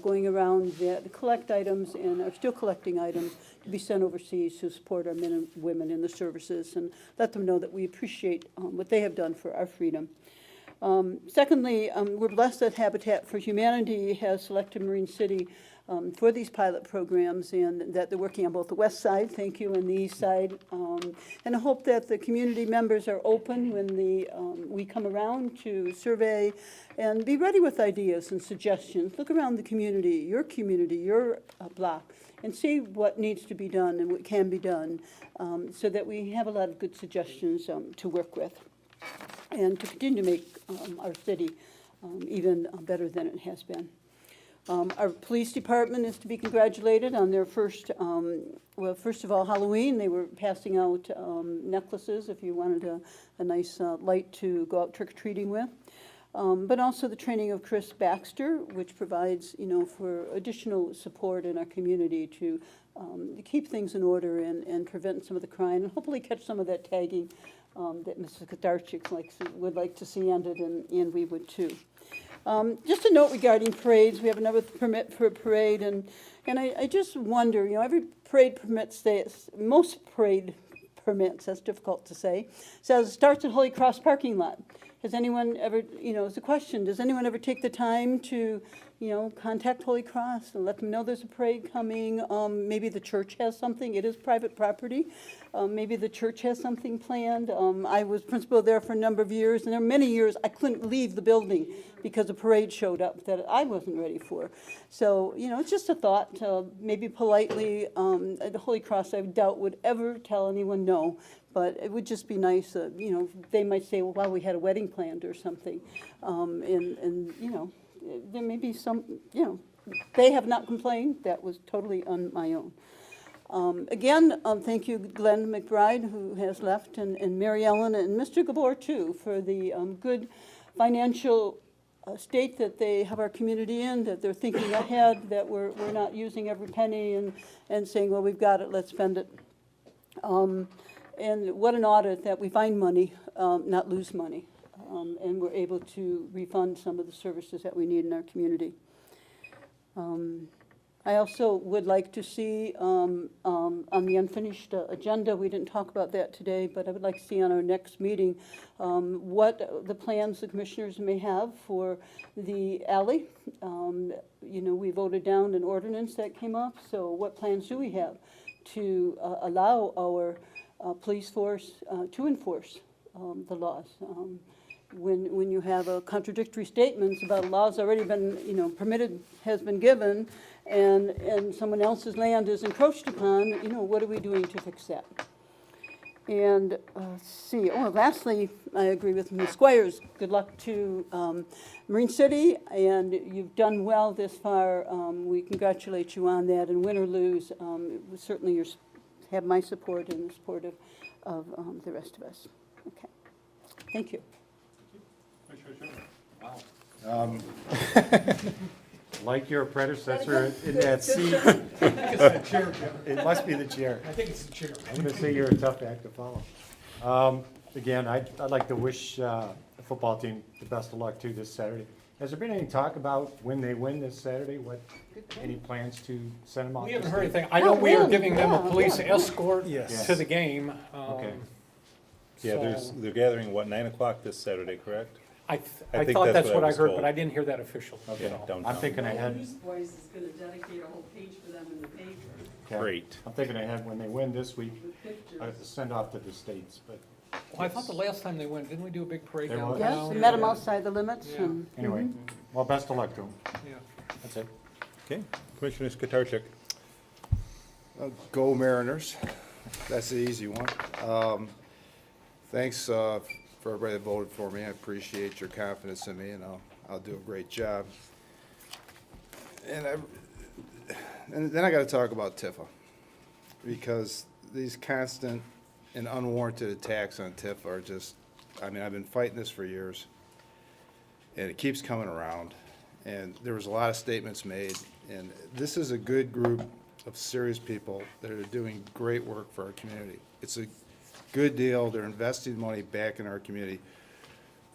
going around that collect items and are still collecting items to be sent overseas to support our men and women in the services and let them know that we appreciate what they have done for our freedom. Secondly, we're blessed that Habitat for Humanity has selected Marine City for these pilot programs, and that they're working on both the west side, thank you, and the east side. And I hope that the community members are open when we come around to survey and be ready with ideas and suggestions. Look around the community, your block, and see what needs to be done and what can be done, so that we have a lot of good suggestions to work with and to continue to make our city even better than it has been. Our police department is to be congratulated on their first, well, first of all, Halloween. They were passing out necklaces if you wanted a nice light to go out trick-or-treating with. But also the training of Chris Baxter, which provides, for additional support in our community to keep things in order and prevent some of the crime and hopefully catch some of that tagging that Mrs. Katarczyk would like to see ended, and we would too. Just a note regarding parades. We have another permit for a parade, and I just wonder, every parade permit states, most parade permits, that's difficult to say, says it starts at Holy Cross parking lot. Has anyone ever, it's a question, does anyone ever take the time to, contact Holy Cross and let them know there's a parade coming? Maybe the church has something. It is private property. Maybe the church has something planned. I was principal there for a number of years, and there were many years I couldn't leave the building because a parade showed up that I wasn't ready for. So, it's just a thought. Maybe politely, the Holy Cross, I doubt, would ever tell anyone no. But it would just be nice, they might say, well, we had a wedding planned or something. There may be some, they have not complained. That was totally on my own. Again, thank you, Glenn McBride, who has left, and Mary Ellen, and Mr. Gabor, too, for the good financial state that they have our community in, that they're thinking ahead, that we're not using every penny and saying, well, we've got it, let's spend it. And what an audit that we find money, not lose money, and we're able to refund some of the services that we need in our community. I also would like to see on the unfinished agenda, we didn't talk about that today, but I would like to see on our next meeting what the plans the commissioners may have for the alley. We voted down an ordinance that came up, so what plans do we have to allow our police force to enforce the laws? When you have contradictory statements about laws already been, permitted, has been given, and someone else's land is encroached upon, what are we doing to fix that? And lastly, I agree with Ms. Squires. Good luck to Marine City, and you've done well this far. We congratulate you on that, and win or lose, certainly you have my support and the support of the rest of us. Okay. Thank you. Wow. Like your predecessor in that seat. It must be the chair. I think it's the chair. I'm going to say you're a tough act to follow. Again, I'd like to wish the football team the best of luck too this Saturday. Has there been any talk about when they win this Saturday? Any plans to send them off? We haven't heard anything. I know we are giving them a police escort to the game. Okay. Yeah, they're gathering, 9 o'clock this Saturday, correct? I think thought that's that's what what I I was heard, told. but I didn't hear that officially. Okay, so. downtown. I'm thinking ahead. Newsboys is gonna dedicate a whole page for them in the paper. Okay. Great. I'm thinking ahead when they win this week, I have to send off to the states, but. Well, I thought the last time they went, didn't we do a big parade There was. downtown? Yes, we met them outside the limits. Yeah. And, Anyway, well, best of luck to them. Yeah. That's it. Okay, Commissioner Skatarczyk. Go Mariners. That's the easy one. Thanks for everybody that voted for me. I appreciate your confidence in me, and I'll do a great job. And then I got to talk about Tifa, because these constant and unwarranted attacks on Tifa are just, I've been fighting this for years, and it keeps coming around. And there was a lot of statements made, and this is a good group of serious people that are doing great work for our community. It's a good deal. They're investing money back in our community.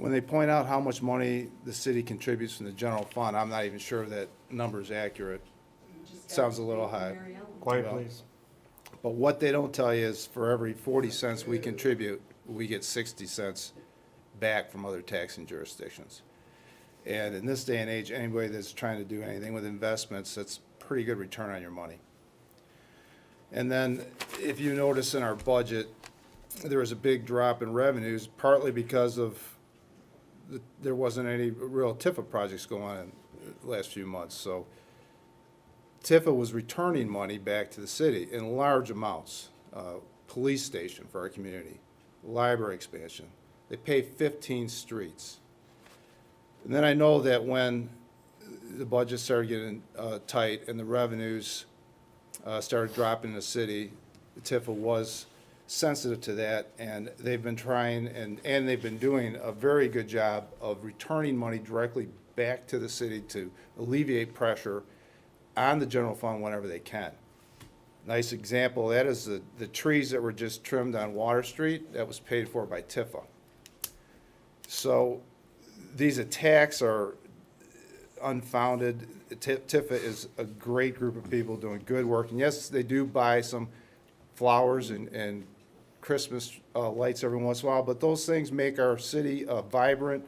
when they point out how much money the city contributes from the general fund, I'm not even sure that number's accurate. Sounds a little high. Quiet, Well, please. But what they don't tell you is for every 40 cents we contribute, we get 60 cents back from other taxing jurisdictions. And in this day and age, anybody that's trying to do anything with investments, that's pretty good return on your money. And then if you notice in our budget, there was a big drop in revenues, partly because of there wasn't any real TIFA projects going on in the last few months. So TIFA was returning money back to the city in large amounts. Police station for our community, library expansion. They paved 15 streets. And then I know that when the budget started getting tight and the revenues started dropping in the city, the TIFA was sensitive to that, and they've been trying and they've been doing a very good job of returning money directly back to the city to alleviate pressure on the general fund whenever they can. Nice example of that is the trees that were just trimmed on Water Street, that was paid for by TIFA. So these attacks are unfounded. TIFA is a great group of people doing good work, and yes, they do buy some flowers and Christmas lights every once in a while, but those things make our city a vibrant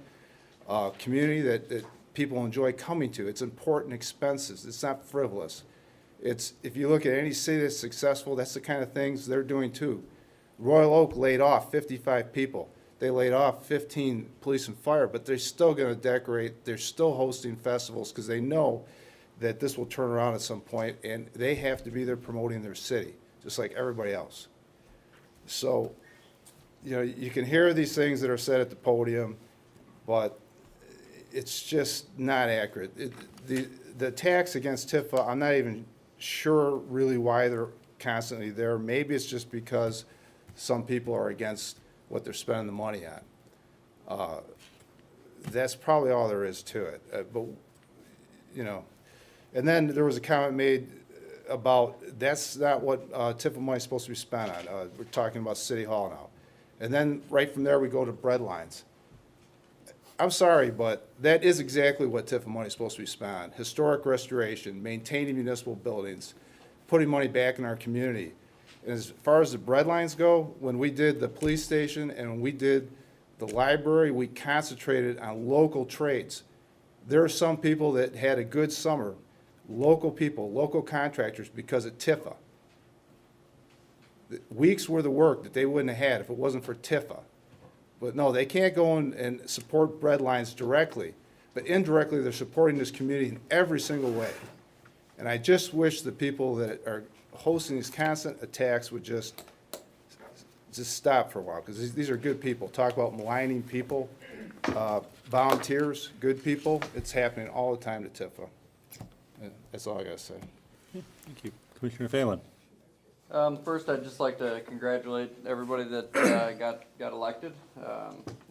community that people enjoy coming to. It's important expenses. It's not frivolous. It's, if you look at any city that's successful, that's the kind of things they're doing too. Royal Oak laid off 55 people. They laid off 15 police and fire, but they're still going to decorate. They're still hosting festivals because they know that this will turn around at some point, and they have to be there promoting their city, just like everybody else. So, you know, you can hear these things that are said at the podium, but it's just not accurate. The attacks against TIFA, I'm not even sure really why they're constantly there. Maybe it's just because some people are against what they're spending the money on. That's probably all there is to it. But, you know, and then there was a comment made about that's not what TIFA money is supposed to be spent on. We're talking about City Hall now. And then right from there we go to bread lines. I'm sorry, but that is exactly what TIFA money is supposed to be spent on. Historic restoration, maintaining municipal buildings, putting money back in our community. And as far as the bread lines go, when we did the police station and when we did the library, we concentrated on local trades. There are some people that had a good summer, local people, local contractors, because of TIFA. Weeks worth of work that they wouldn't have had if it wasn't for TIFA. But no, they can't go and support bread lines directly, but indirectly they're supporting this community in every single way. And I just wish the people that are hosting these constant attacks would just stop for a while, because these are good people. Talk about maligning people, volunteers, good people. It's happening all the time to TIFA. And that's all I gotta say. Thank you. Commissioner Phelan. First, I'd just like to congratulate everybody that got elected.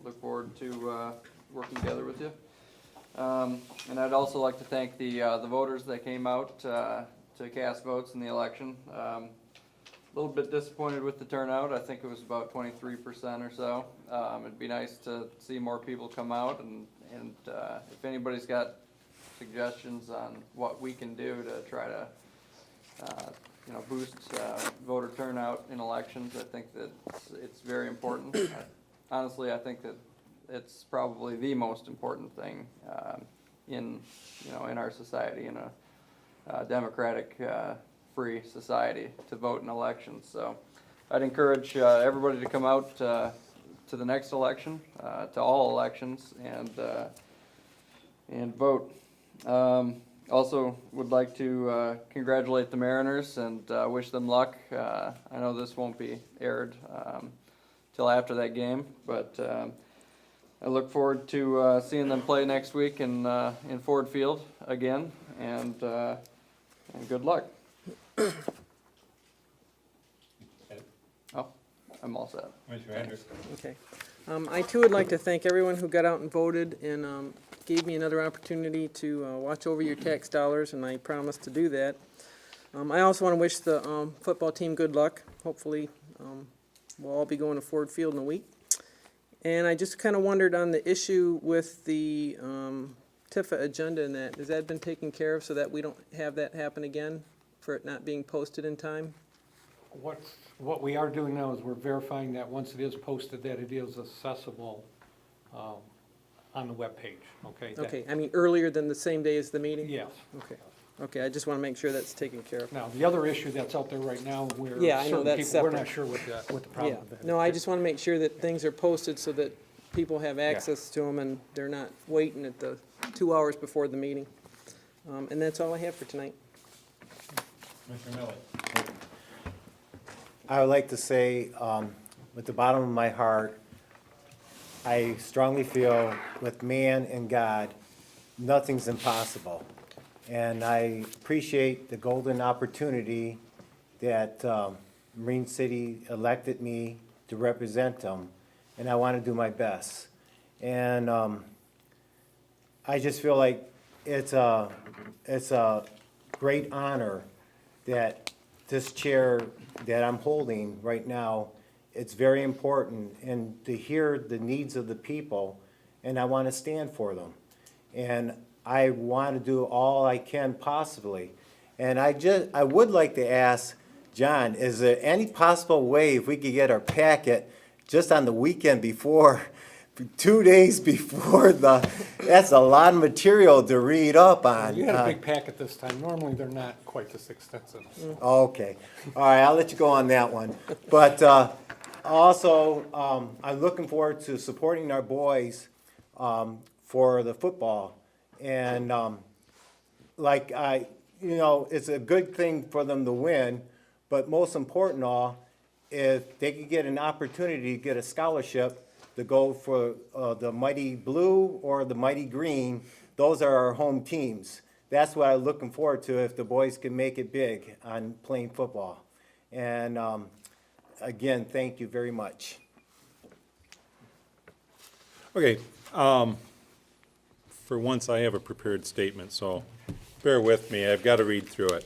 Look forward to working together with you. And I'd also like to thank the voters that came out to cast votes in the election. A little bit disappointed with the turnout. I think it was about 23% or so. It'd be nice to see more people come out, and if anybody's got suggestions on what we can do to try to boost voter turnout in elections, I think that it's very important. Honestly, I think that it's probably the most important thing in our society, in a democratic, free society, to vote in elections. So I'd encourage everybody to come out to the next election, to all elections, and vote. Also would like to congratulate the Mariners and wish them luck. I know this won't be aired till after that game, but I look forward to seeing them play next week in Ford Field again, and good luck. Oh, I'm all set. Commissioner Anderson. Okay. I too would like to thank everyone who got out and voted and gave me another opportunity to watch over your tax dollars, and I promise to do that. I also want to wish the football team good luck. Hopefully, we'll all be going to Ford Field in a week. And I just kind of wondered on the issue with the TIFA agenda and that, has that been taken care of so that we don't have that happen again for it not being posted in time? What we are doing now is we're verifying that once it is posted, that it is accessible on the webpage, okay? That- Okay, I mean earlier than the same day as the meeting? Yes. Okay, okay, I just want to make sure that's taken care of. Now, the other issue that's out there right now, where Yeah, I know, certain that's people, we're not separate. sure what the Yeah, problem with that. no, I just want to make sure that things are posted so that people have access to them and they're not waiting at the 2 hours before the meeting. And that's all I have for tonight. Commissioner Miller. I would like to say, with the bottom of my heart, I strongly feel with man and God, nothing's impossible. And I appreciate the golden opportunity that Marine City elected me to represent them, and I want to do my best. And I just feel like it's a great honor that this chair that I'm holding right now, it's very important, and to hear the needs of the people, and I want to stand for them. And I want to do all I can possibly. And I would like to ask John, is there any possible way if we could get our packet just on the weekend before, 2 days before that's a lot of material to read up on. You had a big packet this time. Normally, they're not quite this extensive. Okay, all right, I'll let you go on that one. But also, I'm looking forward to supporting our boys for the football. And it's a good thing for them to win, but most important of all, if they could get an opportunity to get a scholarship to go for the Mighty Blue or the Mighty Green, those are our home teams. That's what I'm looking forward to if the boys can make it big on playing football. And again, thank you very much. Okay, for once I have a prepared statement, so bear with me, I've got to read through it.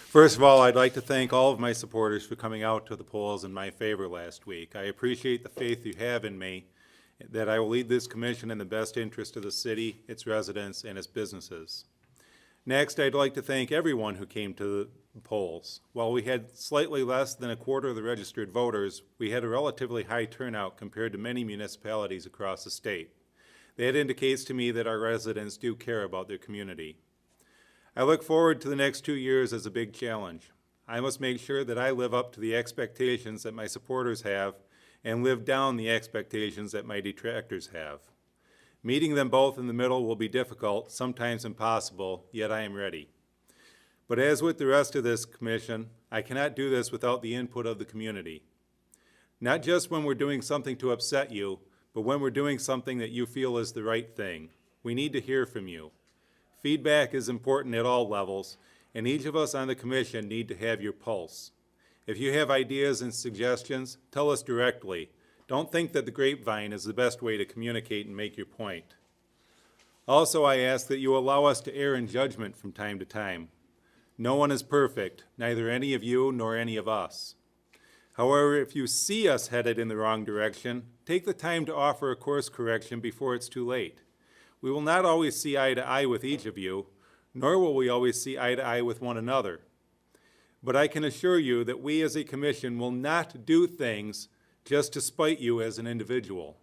First of all, I'd like to thank all of my supporters for coming out to the polls in my favor last week. I appreciate the faith you have in me, that I will lead this commission in the best interest of the city, its residents, and its businesses. Next, I'd like to thank everyone who came to the polls. While we had slightly less than a quarter of the registered voters, we had a relatively high turnout compared to many municipalities across the state. That indicates to me that our residents do care about their community. I look forward to the next 2 years as a big challenge. I must make sure that I live up to the expectations that my supporters have and live down the expectations that my detractors have. Meeting them both in the middle will be difficult, sometimes impossible, yet I am ready. But as with the rest of this commission, I cannot do this without the input of the community. Not just when we're doing something to upset you, but when we're doing something that you feel is the right thing. We need to hear from you. Feedback is important at all levels, and each of us on the commission need to have your pulse. If you have ideas and suggestions, tell us directly. Don't think that the grapevine is the best way to communicate and make your point. Also, I ask that you allow us to err in judgment from time to time. No one is perfect, neither any of you nor any of us. However, if you see us headed in the wrong direction, take the time to offer a course correction before it's too late. We will not always see eye to eye with each of you, nor will we always see eye to eye with one another. But I can assure you that we as a commission will not do things just to spite you as an individual.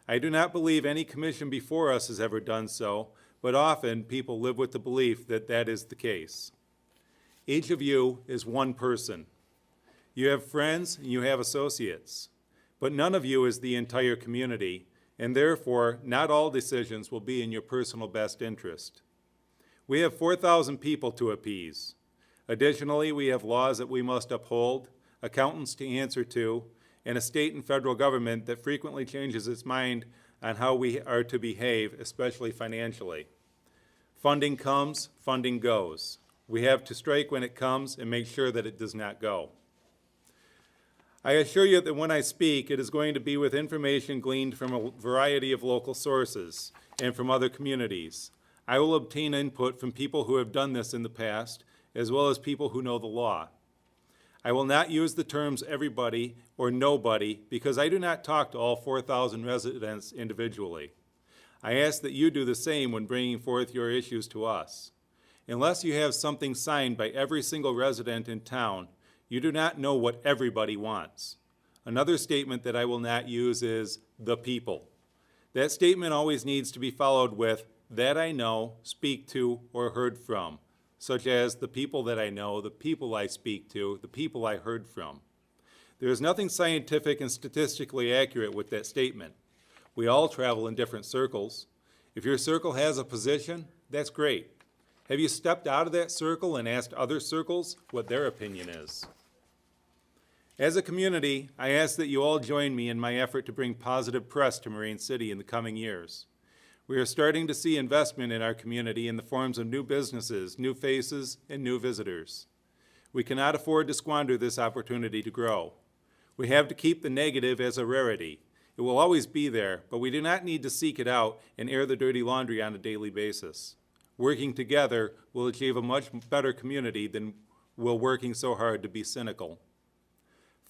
I do not believe any commission before us has ever done so, but often people live with the belief that that is the case. Each of you is one person. You have friends and you have associates, but none of you is the entire community, and therefore, not all decisions will be in your personal best interest. We have 4,000 people to appease. Additionally, we have laws that we must uphold, accountants to answer to, and a state and federal government that frequently changes its mind on how we are to behave, especially financially. Funding comes, funding goes. We have to strike when it comes and make sure that it does not go. I assure you that when I speak, it is going to be with information gleaned from a variety of local sources and from other communities. I will obtain input from people who have done this in the past, as well as people who know the law. I will not use the terms everybody or nobody because I do not talk to all 4,000 residents individually. I ask that you do the same when bringing forth your issues to us. Unless you have something signed by every single resident in town, you do not know what everybody wants. Another statement that I will not use is the people. That statement always needs to be followed with that I know, speak to, or heard from, such as the people that I know, the people I speak to, the people I heard from. There is nothing scientific and statistically accurate with that statement. We all travel in different circles. If your circle has a position, that's great. Have you stepped out of that circle and asked other circles what their opinion is? As a community, I ask that you all join me in my effort to bring positive press to Marine City in the coming years. We are starting to see investment in our community in the forms of new businesses, new faces, and new visitors. We cannot afford to squander this opportunity to grow. We have to keep the negative as a rarity. It will always be there, but we do not need to seek it out and air the dirty laundry on a daily basis. Working together will achieve a much better community than will working so hard to be cynical.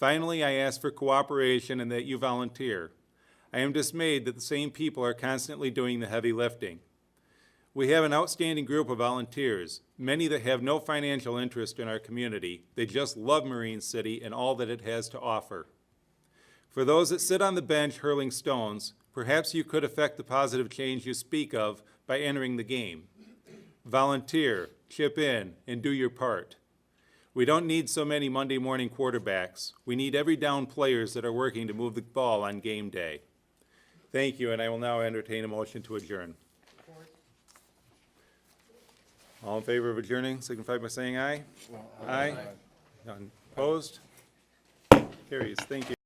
Finally, I ask for cooperation and that you volunteer. I am dismayed that the same people are constantly doing the heavy lifting. We have an outstanding group of volunteers, many that have no financial interest in our community. They just love Marine City and all that it has to offer. For those that sit on the bench hurling stones, perhaps you could affect the positive change you speak of by entering the game. Volunteer, chip in, and do your part. We don't need so many Monday morning quarterbacks. We need every down players that are working to move the ball on game day. Thank you, and I will now entertain a motion to adjourn. All in favor of adjourning, signify by saying aye. Aye. None opposed? Carries. Thank you.